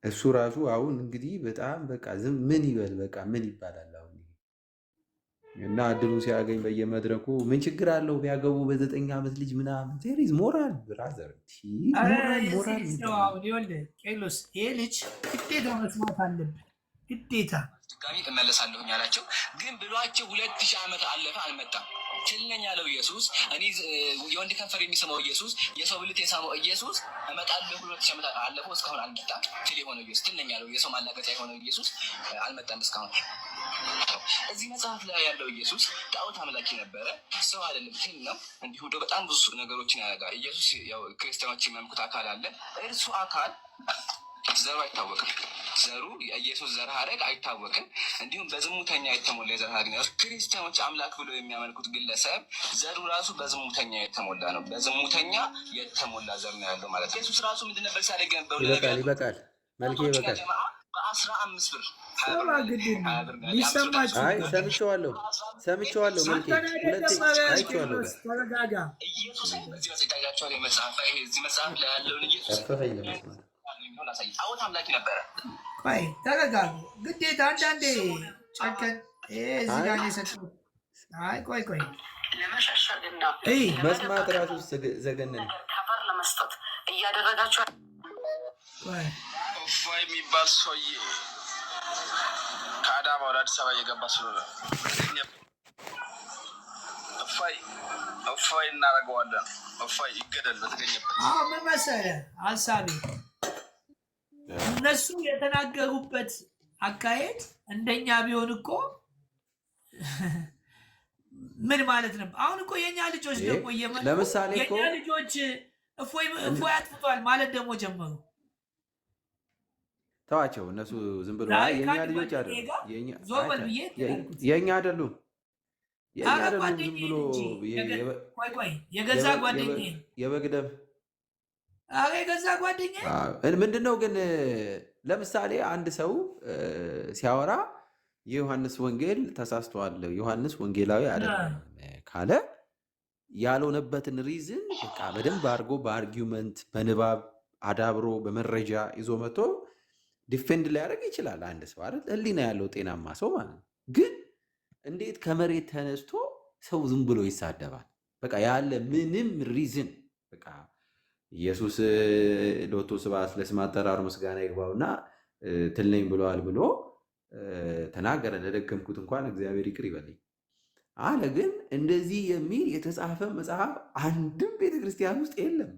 Speaker 11: እሱ ራሱ አሁን እንግዲህ በጣም በቃ ምን ይበል በቃ ምን ይባላል አሁን እና እድሉን ሲያገኝ በየመድረኩ ምን ችግር አለው ቢያገቡ በ9 ዓመት ልጅ ምናምን ቴሪዝ ሞራል ብራዘር
Speaker 10: ቄርሎስ ይሄ ልጅ ግዴታ መስማት አለብን ግዴታ።
Speaker 12: ድጋሚ እመለሳለሁኝ አላቸው። ግን ብሏቸው 2000 ዓመት አለፈ፣ አልመጣም። ትል ነኝ ያለው ኢየሱስ፣ እኔ የወንድ ከንፈር የሚስመው ኢየሱስ፣ የሰው ብልት የሳመው ኢየሱስ እመጣለሁ ብሎ ተሸምታ አለፈው እስካሁን አልመጣም። ትል የሆነው ኢየሱስ ትል ነኝ ያለው የሰው ማላገጫ የሆነው ኢየሱስ አልመጣም እስካሁን። እዚህ መጽሐፍ ላይ ያለው ኢየሱስ ጣዖት አምላኪ ነበረ፣ ሰው አይደለም፣ ትል ነው። እንዲሁ በጣም ብዙ ነገሮችን ያደርጋል ኢየሱስ። ያው ክርስቲያኖች የሚያምኑት አካል አለ። እርሱ አካል ዘሩ አይታወቅም። ዘሩ የኢየሱስ ዘር ሐረግ አይታወቅም። እንዲሁም በዝሙተኛ የተሞላ የዘር ሐረግ ነው። ክርስቲያኖች አምላክ ብሎ የሚያመልኩት ግለሰብ ዘሩ ራሱ በዝሙተኛ የተሞላ ነው። በዝሙተኛ የተሞላ ዘር ነው ያለው ማለት ነው። ኢየሱስ ራሱ ምንድን ነበር ሲያደርግ ነበር?
Speaker 11: ይበቃል መልኬ ይበቃል።
Speaker 12: በ15 ብር
Speaker 11: ሰምቼዋለሁ መልኬ ሁለቴ አይቼዋለሁ።
Speaker 12: ኢየሱስ እዚህ መጽሐፍ ላይ ያለውን ኢየሱስ ጣዖት አምላኪ ነበረ።
Speaker 10: ተረጋጉ። ግዴታ አንዳንዴ ጨከን እዚህ ጋር የሰጠው ቆይ
Speaker 11: ለመሸሸግና መስማት ራሱ ዘገነን
Speaker 12: ከበር ለመስጠት እያደረጋችሁ እፎይ የሚባል ሰውዬ ከአዳማ ወደ አዲስ አበባ እየገባ ስለሆነ እፎይ እናደርገዋለን። እፎይ ይገደል በተገኘበት።
Speaker 10: ምን መሰለህ ሀሳቤ እነሱ የተናገሩበት አካሄድ እንደኛ ቢሆን እኮ ምን ማለት ነው? አሁን እኮ የኛ ልጆች ደግሞ
Speaker 11: ለምሳሌ እኮ
Speaker 10: የኛ ልጆች እፎይ አጥፍቷል ማለት ደግሞ ጀመሩ።
Speaker 11: ተዋቸው፣ እነሱ ዝም ብሎ የኛ ልጆች አይደሉም። የኛ አይደሉም። ዝም ብሎ
Speaker 10: የገዛ ጓደኛዬ
Speaker 11: የበግ ደም
Speaker 10: የገዛ ጓደኛዬ
Speaker 11: ምንድነው ግን ለምሳሌ አንድ ሰው ሲያወራ የዮሐንስ ወንጌል ተሳስቷል፣ ዮሐንስ ወንጌላዊ አይደለም ካለ ያልሆነበትን ሪዝን በቃ በደንብ አድርጎ በአርጊውመንት በንባብ አዳብሮ በመረጃ ይዞ መጥቶ ዲፌንድ ሊያደርግ ይችላል። አንድ ሰው አይደል ህሊና ያለው ጤናማ ሰው ማለት ነው። ግን እንዴት ከመሬት ተነስቶ ሰው ዝም ብሎ ይሳደባል? በቃ ያለ ምንም ሪዝን በቃ ኢየሱስ ሎቱ ስብሐት ለስም አጠራሩ ምስጋና ይግባውና ትል ነኝ ብለዋል ብሎ ተናገረ። ለደገምኩት እንኳን እግዚአብሔር ይቅር ይበለኝ አለ። ግን እንደዚህ የሚል የተጻፈ መጽሐፍ አንድም ቤተክርስቲያን ውስጥ የለም።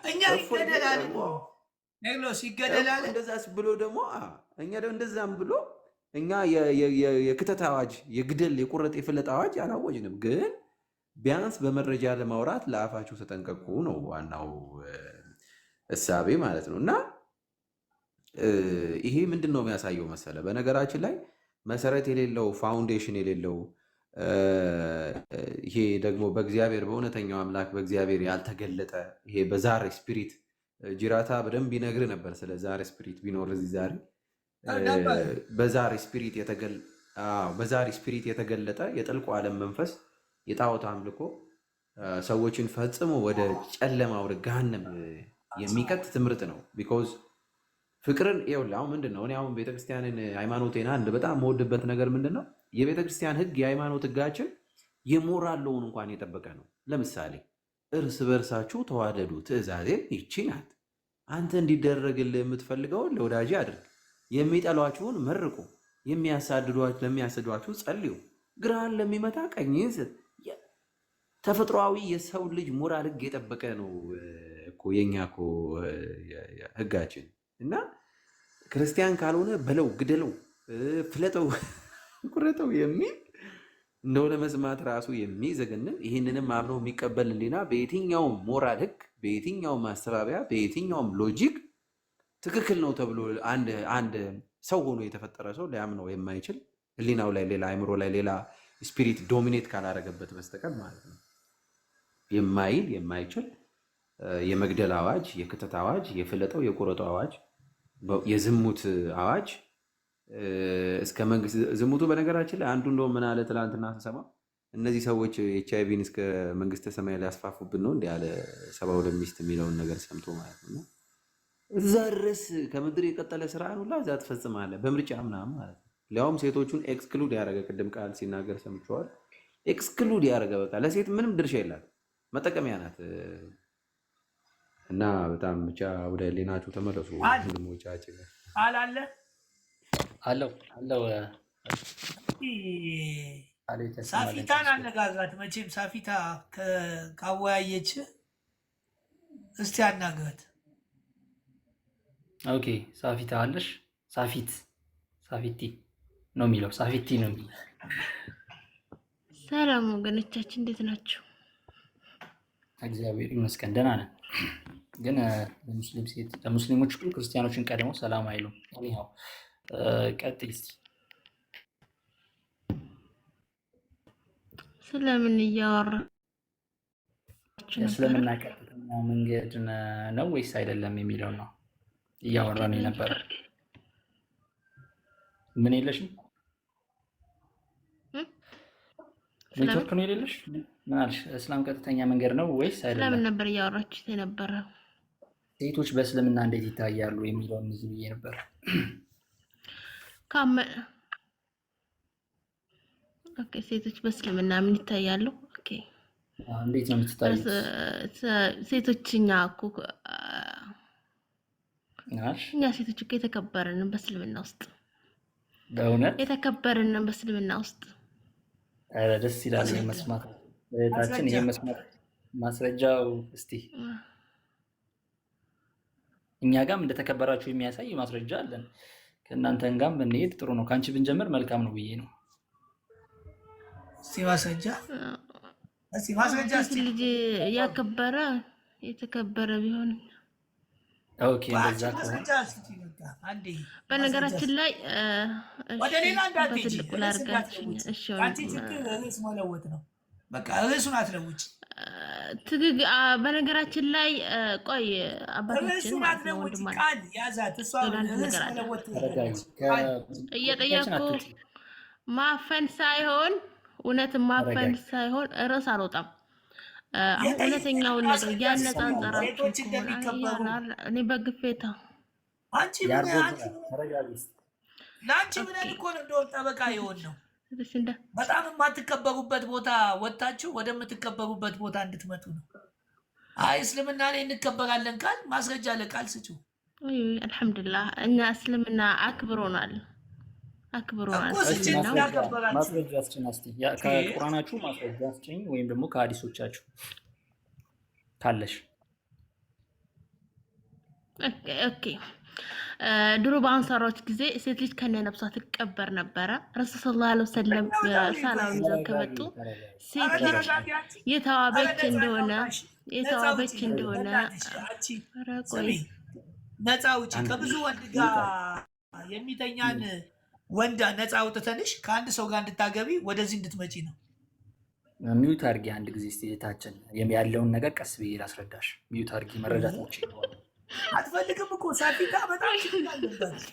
Speaker 10: እኛ ይገደላል ኔግሎስ ይገደላል።
Speaker 11: እንደዛስ ብሎ ደግሞ እኛ እንደዛም ብሎ እኛ የክተት አዋጅ የግደል የቁረጥ የፍለጥ አዋጅ አላወጅንም። ግን ቢያንስ በመረጃ ለማውራት ለአፋችሁ ተጠንቀቁ ነው ዋናው እሳቤ ማለት ነው። እና ይሄ ምንድን ነው የሚያሳየው መሰለ? በነገራችን ላይ መሰረት የሌለው ፋውንዴሽን የሌለው ይሄ ደግሞ በእግዚአብሔር በእውነተኛው አምላክ በእግዚአብሔር ያልተገለጠ ይሄ በዛሬ ስፒሪት ጅራታ በደንብ ይነግር ነበር። ስለ ዛሬ ስፒሪት ቢኖር እዚህ ዛሬ በዛሬ ስፒሪት የተገለጠ የጥልቁ ዓለም መንፈስ የጣዖት አምልኮ ሰዎችን ፈጽሞ ወደ ጨለማ ወደ ገሃነም የሚከት ትምህርት ነው። ቢኮዝ ፍቅርን ይኸውልህ አሁን ምንድን ነው እኔ አሁን ቤተክርስቲያንን ሃይማኖቴን አንድ በጣም የምወድበት ነገር ምንድን ነው የቤተክርስቲያን ሕግ የሃይማኖት ሕጋችን የሞራል ሎውን እንኳን የጠበቀ ነው። ለምሳሌ እርስ በርሳችሁ ተዋደዱ፣ ትእዛዜም ይቺ ናት። አንተ እንዲደረግልህ የምትፈልገውን ለወዳጅ አድርግ፣ የሚጠሏችሁን መርቁ፣ ለሚያሰዷችሁ ጸልዩ፣ ግራህን ለሚመታ ቀኝህን ስጥ። ተፈጥሯዊ የሰው ልጅ ሞራል ሕግ የጠበቀ ነው እኮ የኛ እኮ ሕጋችን። እና ክርስቲያን ካልሆነ በለው፣ ግደለው፣ ፍለጠው፣ ቁረጠው የሚል እንደው ለመስማት ራሱ የሚዘገንን ይህንንም አምኖ የሚቀበል ሕሊና በየትኛውም ሞራል ሕግ በየትኛውም ማስተባበያ በየትኛውም ሎጂክ ትክክል ነው ተብሎ አንድ ሰው ሆኖ የተፈጠረ ሰው ሊያምነው የማይችል ሕሊናው ላይ ሌላ አእምሮ ላይ ሌላ ስፒሪት ዶሚኔት ካላደረገበት በስተቀር ማለት ነው የማይችል የመግደል አዋጅ፣ የክተት አዋጅ፣ የፍለጠው የቁረጠው አዋጅ፣ የዝሙት አዋጅ እስከ መንግስት ዝሙቱ በነገራችን ላይ አንዱ እንደውም ምን አለ ትላንትና ስሰማ እነዚህ ሰዎች ኤች አይ ቪን እስከ መንግስተ ሰማይ ሊያስፋፉብን ነው እንዲህ ያለ 72 ሚስት የሚለውን ነገር ሰምቶ ማለት ነው። እዛ ድረስ ከምድር የቀጠለ ስራን ሁላ እዛ ትፈጽማለህ በምርጫ ምናምን ማለት ነው። ሊያውም ሴቶቹን ኤክስክሉድ ያደረገ ቅድም ቃል ሲናገር ሰምቸዋል። ኤክስክሉድ ያደረገ በቃ ለሴት ምንም ድርሻ የላት መጠቀሚያ ናት። እና በጣም ብቻ ወደ ሕሊናችሁ ተመለሱ ወንድሞቻችን።
Speaker 10: አላለ
Speaker 8: አለው
Speaker 10: ሳፊታን አነጋግራት። መቼም ሳፊታ ካወያየች እስቲ አናግራት።
Speaker 8: ኦኬ ሳፊት አለሽ? ሳፊቲ ነው የሚለው፣ ሳፊቲ ነው የሚለው።
Speaker 13: ሰላም ወገኖቻችን እንዴት ናቸው?
Speaker 8: እግዚአብሔር ይመስገን ደህና ነን። ግን ለሙስሊሞች ሁሉ ክርስቲያኖችን ቀድመው ሰላም አይሉም። ይኸው ቀጥይ እስኪ።
Speaker 13: ስለምን እያወራ
Speaker 8: እስልምና ቀጥተኛ መንገድ ነው ወይስ አይደለም የሚለው ነው እያወራን የነበረ። ምን የለሽም? ኔትወርክ ነው የሌለሽ? ምን አልሽ? እስላም ቀጥተኛ መንገድ ነው ወይስ አይደለም?
Speaker 13: ስለምን ነበር እያወራችሁት የነበረው?
Speaker 8: ሴቶች በእስልምና እንዴት ይታያሉ የሚለውን እዚህ ብዬ ነበር።
Speaker 13: ኦኬ ሴቶች በእስልምና ምን ይታያሉ? ኦኬ
Speaker 8: እንዴት ነው የምትታዩት?
Speaker 13: ሴቶች እኛ ሴቶች እኮ የተከበርን በእስልምና ውስጥ፣
Speaker 8: በእውነት
Speaker 13: የተከበርን በእስልምና ውስጥ።
Speaker 8: ኧረ ደስ ይላል መስማት እህታችን። ይሄ መስማት ማስረጃው እስቲ እኛ ጋም እንደተከበራችሁ የሚያሳይ ማስረጃ አለን። ከእናንተን ጋም ብንሄድ ጥሩ ነው። ከአንቺ ብንጀምር መልካም ነው ብዬ ነው።
Speaker 10: እስቲ ማስረጃ
Speaker 13: ልጅ ያከበረ የተከበረ ቢሆን
Speaker 8: ኦኬ። እንደዛ ከሆነ
Speaker 13: በነገራችን ላይ
Speaker 10: ወደ ሌላ እንዳትሄጂ፣
Speaker 13: በትልቁ ላድርጋችሁ። እሺ
Speaker 10: አንቺ ችግር ርዕስ መለወጥ ነው። በቃ ርዕሱን አትለውጭ።
Speaker 13: በነገራችን ላይ ቆይ አባታችን
Speaker 10: ርዕሱን አትለውጭ። ቃል ያዛት እሷ ርዕስ መለወጥ
Speaker 13: እየጠየኩ ማፈን ሳይሆን እውነትን ማፈን ሳይሆን ርዕስ አልወጣም። እውነተኛውን ነገር ያነጻጸራችሁ እኔ በግፌታ
Speaker 10: ለአንቺ ብለን እኮ ነው እንደውም ጠበቃ የሆን ነው። በጣም የማትከበሩበት ቦታ ወጥታችሁ ወደምትከበሩበት ቦታ እንድትመጡ ነው። አይ እስልምና ላይ እንከበራለን ቃል ማስረጃ ለቃል ስጩ።
Speaker 13: አልሐምዱሊላህ እኛ እስልምና አክብሮናል።
Speaker 8: ማስረጃ አስጭኝ እስኪ። ከቁርአናችሁ ማስረጃ አስጭኝ ወይም ደግሞ ከሀዲሶቻችሁ ካለሽ።
Speaker 13: ኦኬ ድሮ በአንሳሮች ጊዜ ሴት ልጅ ከነ ነፍሷ ትቀበር ነበረ። ረሱል ሰለላሁ ዐለይሂ ወሰለም ሰላም ይዘው ከመጡ ሴት ልጅ የተዋበች እንደሆነ
Speaker 10: ነፃ ውጪ ከብዙ ወንድ ጋር የሚተኛን ወንድ ነፃ አውጥተንሽ ከአንድ ሰው ጋር እንድታገቢ ወደዚህ እንድትመጪ ነው።
Speaker 8: ሚዩት አድርጊ አንድ ጊዜ እስኪ እህታችን፣ ያለውን ነገር ቀስ ብዬ ላስረዳሽ። ሚዩት አድርጊ መረዳት ነው።
Speaker 10: አትፈልግም እኮ ሳፊታ በጣም ችግር አለበት።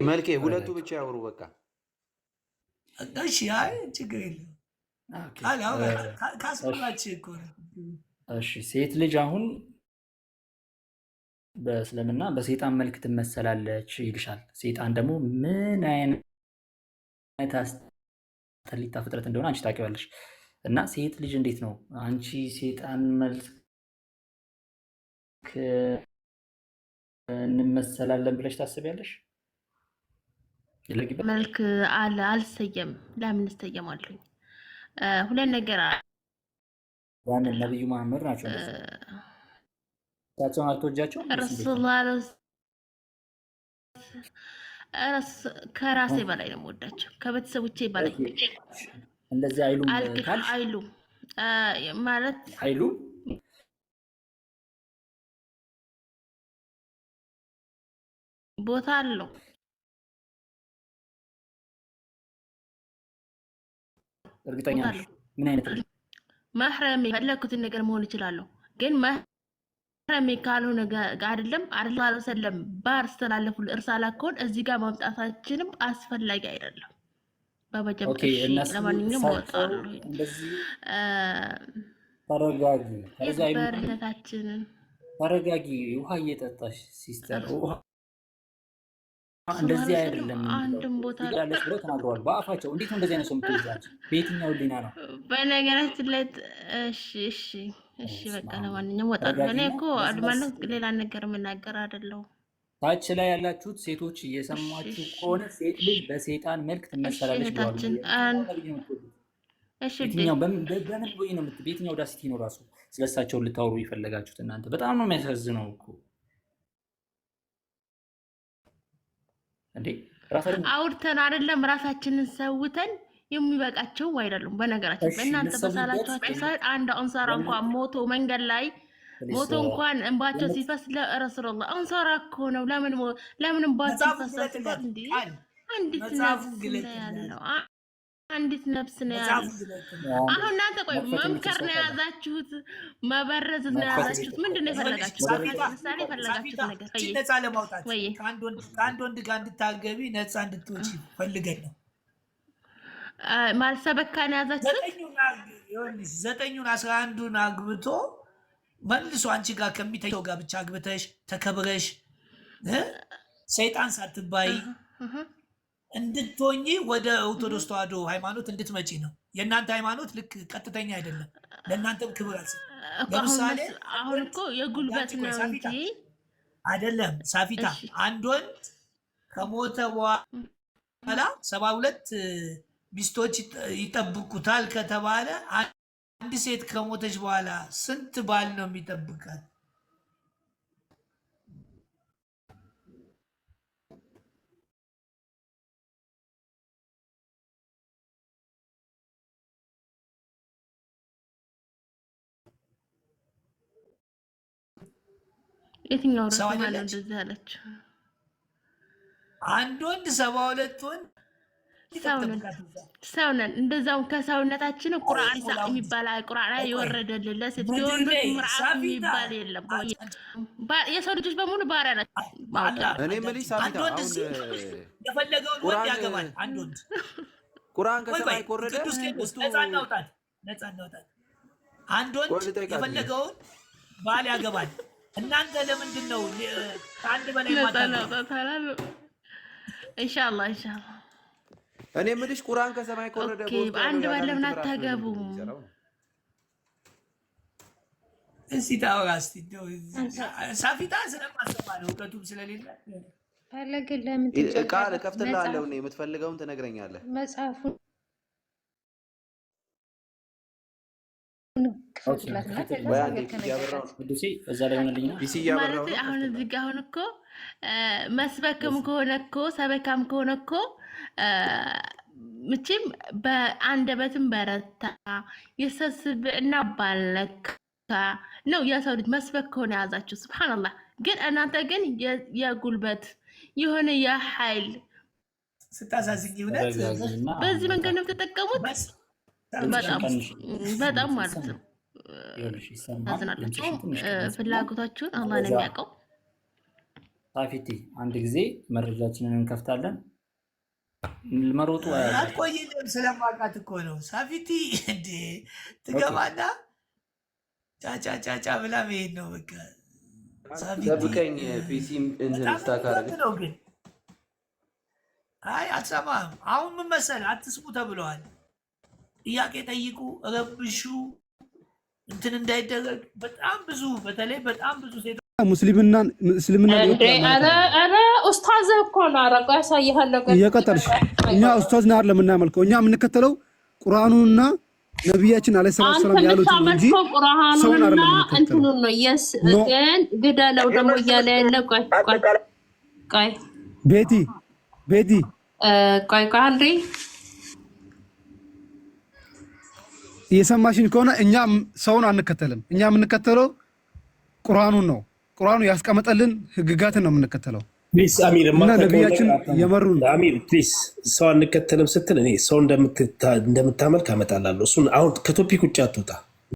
Speaker 11: መልኬ ሁለቱ ብቻ ያወሩ በቃ።
Speaker 10: እሺ አይ ችግር የለም። ካስፈራች እኮ ነው።
Speaker 8: እሺ ሴት ልጅ አሁን በእስልምና በሰይጣን መልክ ትመሰላለች ይልሻል። ሰይጣን ደግሞ ምን አይነት አስጠሊታ ፍጥረት እንደሆነ አንቺ ታውቂዋለሽ። እና ሴት ልጅ እንዴት ነው አንቺ ሰይጣን መልክ እንመሰላለን ብለሽ ታስቢያለሽ?
Speaker 13: መልክ አልሰየም። ለምን እሰየማለሁ? ሁለት ነገር
Speaker 8: ዋናው ነብዩ መሐመድ ናቸው። ታቸውን አልተወጃቸው
Speaker 13: ከራሴ በላይ ነው የምወዳቸው፣ ከቤተሰቦቼ በላይ።
Speaker 8: እንደዚህ
Speaker 13: አይሉም ማለት
Speaker 8: አይሉም
Speaker 13: ቦታ አለው።
Speaker 8: እርግጠኛ ነሽ? ምን አይነት
Speaker 13: መህረም የፈለኩትን ነገር መሆን እችላለሁ፣ ግን መህረም ካልሆነ አይደለም ሰለም ባር ስተላለፉ እርሳላ ከሆን እዚህ ጋር ማምጣታችንም አስፈላጊ አይደለም። ለማንኛውም ወጣሉ።
Speaker 8: ተረጋጊ። ውሃ እየጠጣሽ ሲስተር፣ እንደዚህ አይደለም
Speaker 13: አንድም ቦታ
Speaker 8: ያለሽ ብለው ተናግረዋል በአፋቸው። እንዴት ነው እንደዚህ አይነት ሰው የምትይዛቸው? በየትኛው ሊና ነው?
Speaker 13: በነገራችን ላይ እሺ በቃ ለማንኛውም ወጣለሁ። እኔ እኮ አድማለሁ ሌላ ነገር የምናገር አይደለሁም።
Speaker 8: ታች ላይ ያላችሁት ሴቶች እየሰማችሁ ከሆነ ሴት ልጅ በሰይጣን መልክ ትመሰላለች ብለዋል። በየትኛው ዳሲቲ ነው ራሱ ስለሳቸው ልታወሩ ይፈልጋችሁት እናንተ በጣም ነው የሚያሳዝነው እኮ እንዴ
Speaker 13: አውርተን አይደለም ራሳችንን ሰውተን የሚበቃቸው አይደሉም በነገራችን በእናንተ በሳላችሁ ሳይድ አንድ አንሳራ እንኳን ሞቶ መንገድ ላይ ሞቶ እንኳን እንባቸው ሲፈስ ለረሱላህ አንሳራ እኮ ነው ለምን እንባቸው ሲፈስ እንዴ አንዲት ነፍስ ነው ያለው አሁን እናንተ ቆይ መምከር ነው ያዛችሁት መበረዝ ነው ያዛችሁት ምንድነው የፈለጋችሁት ለምሳሌ የፈለጋችሁት ነገር
Speaker 10: ነፃ ለማውጣት ከአንድ ወንድ ጋር እንድታገቢ ነፃ እንድትወጪ ፈልገን ነው
Speaker 13: ማለት ሰበካ ነው ያዛችሁት
Speaker 10: 9ኙን 11ዱን አግብቶ መልሶ አንቺ ጋር ከሚተኛው ጋር ብቻ አግብተሽ ተከብረሽ ሰይጣን ሳትባይ እንድትሆኚ ወደ ኦርቶዶክስ ተዋሕዶ ሃይማኖት እንድትመጪ ነው የእናንተ ሃይማኖት ልክ ቀጥተኛ አይደለም ለእናንተም ክብር አለ ለምሳሌ
Speaker 13: አሁን እኮ የጉልበት ነው እንጂ
Speaker 10: አይደለም ሳፊታ አንድ ወንድ ከሞተ በኋላ 72 ሚስቶች ይጠብቁታል ከተባለ አንድ ሴት ከሞተች በኋላ ስንት ባል ነው የሚጠብቃት
Speaker 13: የትኛው ራስ ማለት እንደዚህ አለች
Speaker 10: አንድ ወንድ 72 ወንድ
Speaker 13: ሰውነን እንደዛው ከሰውነታችን ቁርአን የሚባል ቁርአን ላይ የወረደልን ለሴት የወንዶች ምርዓት የሚባል የለም የሰው ልጆች በሙሉ ባሪያ ናቸው
Speaker 11: እኔ ምልሽ ሳቢታ አሁን
Speaker 10: የፈለገውን ወንድ ያገባል አንድ ወንድ
Speaker 11: ቁርአን ከሰማይ ቆረደ
Speaker 10: ነፃ እናውጣት አንድ ወንድ የፈለገውን ባል ያገባል እናንተ ለምንድን ነው አንድ በላይ
Speaker 13: ማታለው ኢንሻአላህ
Speaker 11: እኔ ምልሽ ቁርአን ከሰማይ ቆረደ
Speaker 13: አንድ ባል ለምን አታገቡም
Speaker 10: እስቲ ታውራስቲ ሳፊታ ስለማሰማ ነው እውቀቱም ስለሌለ
Speaker 14: ፈለገ ለምን
Speaker 11: ቃል ከፍተላለሁ ነው የምትፈልገውን ትነግረኛለህ
Speaker 14: መጽሐፉ
Speaker 13: አሁን እዚህ ጋር አሁን እኮ መስበክም ከሆነ እኮ ሰበካም ከሆነ እኮ መቼም በአንደበትም በረታ የሰስብና ባለካ ነው የሰው ልጅ መስበክ ከሆነ ያዛችሁ ሱብሃንአላህ ግን እናንተ ግን የጉልበት የሆነ የኃይል
Speaker 10: ስታሳዝኝ እውነት
Speaker 13: በዚህ መንገድ ነው ተጠቀሙት በጣም ማለት ነው አዝናለሁ ፍላጎታችሁን አላህ ነው የሚያውቀው
Speaker 8: ሳፊቲ አንድ ጊዜ መረጃችንን እንከፍታለን መሮጡ
Speaker 10: አትቆይልም ስለማውቃት እኮ ነው ሳፊቲ እንዴ ትገባና ጫጫጫጫ ብላ መሄድ ነው በቃ ሳፊቲ
Speaker 11: ጠብቀኝ ፒሲም እንትን ስታካረግ
Speaker 10: ነው ግን አይ አትሰማም አሁን ምን መሰለህ አትስሙ ተብለዋል ጥያቄ ጠይቁ ረብሹ እንትን እንዳይደረግ በጣም ብዙ በተለይ በጣም ብዙ ሴት
Speaker 1: ሙስሊምና
Speaker 14: አረ ኡስታዝ እኮ ነው አረጋ ያሳያለሁ
Speaker 1: እየቀጠልሽ እኛ ኡስታዝ ናር ለምናመልከው እኛ የምንከተለው ቁርአኑንና ነብያችን አለይሂ ሰላም ያሉት እንጂ
Speaker 14: ቁርአኑንና እንትኑን ነው የስ ግን ግደለው ደግሞ እያለ ያለ ቆይ
Speaker 1: ቤቲ
Speaker 14: ቆይ አንዴ
Speaker 1: የሰማሽኝ ከሆነ እኛ ሰውን አንከተልም እኛ የምንከተለው ቁርአኑን ነው ቁርአኑ ያስቀመጠልን ህግጋትን ነው የምንከተለው
Speaker 15: ፕሊስ አሚር
Speaker 1: እና ነብያችን የመሩን
Speaker 15: አሚር ፕሊስ ሰው አንከተልም ስትል እኔ ሰው እንደምታመልክ አመጣላለሁ እሱን አሁን ከቶፒክ ውጭ አትውጣ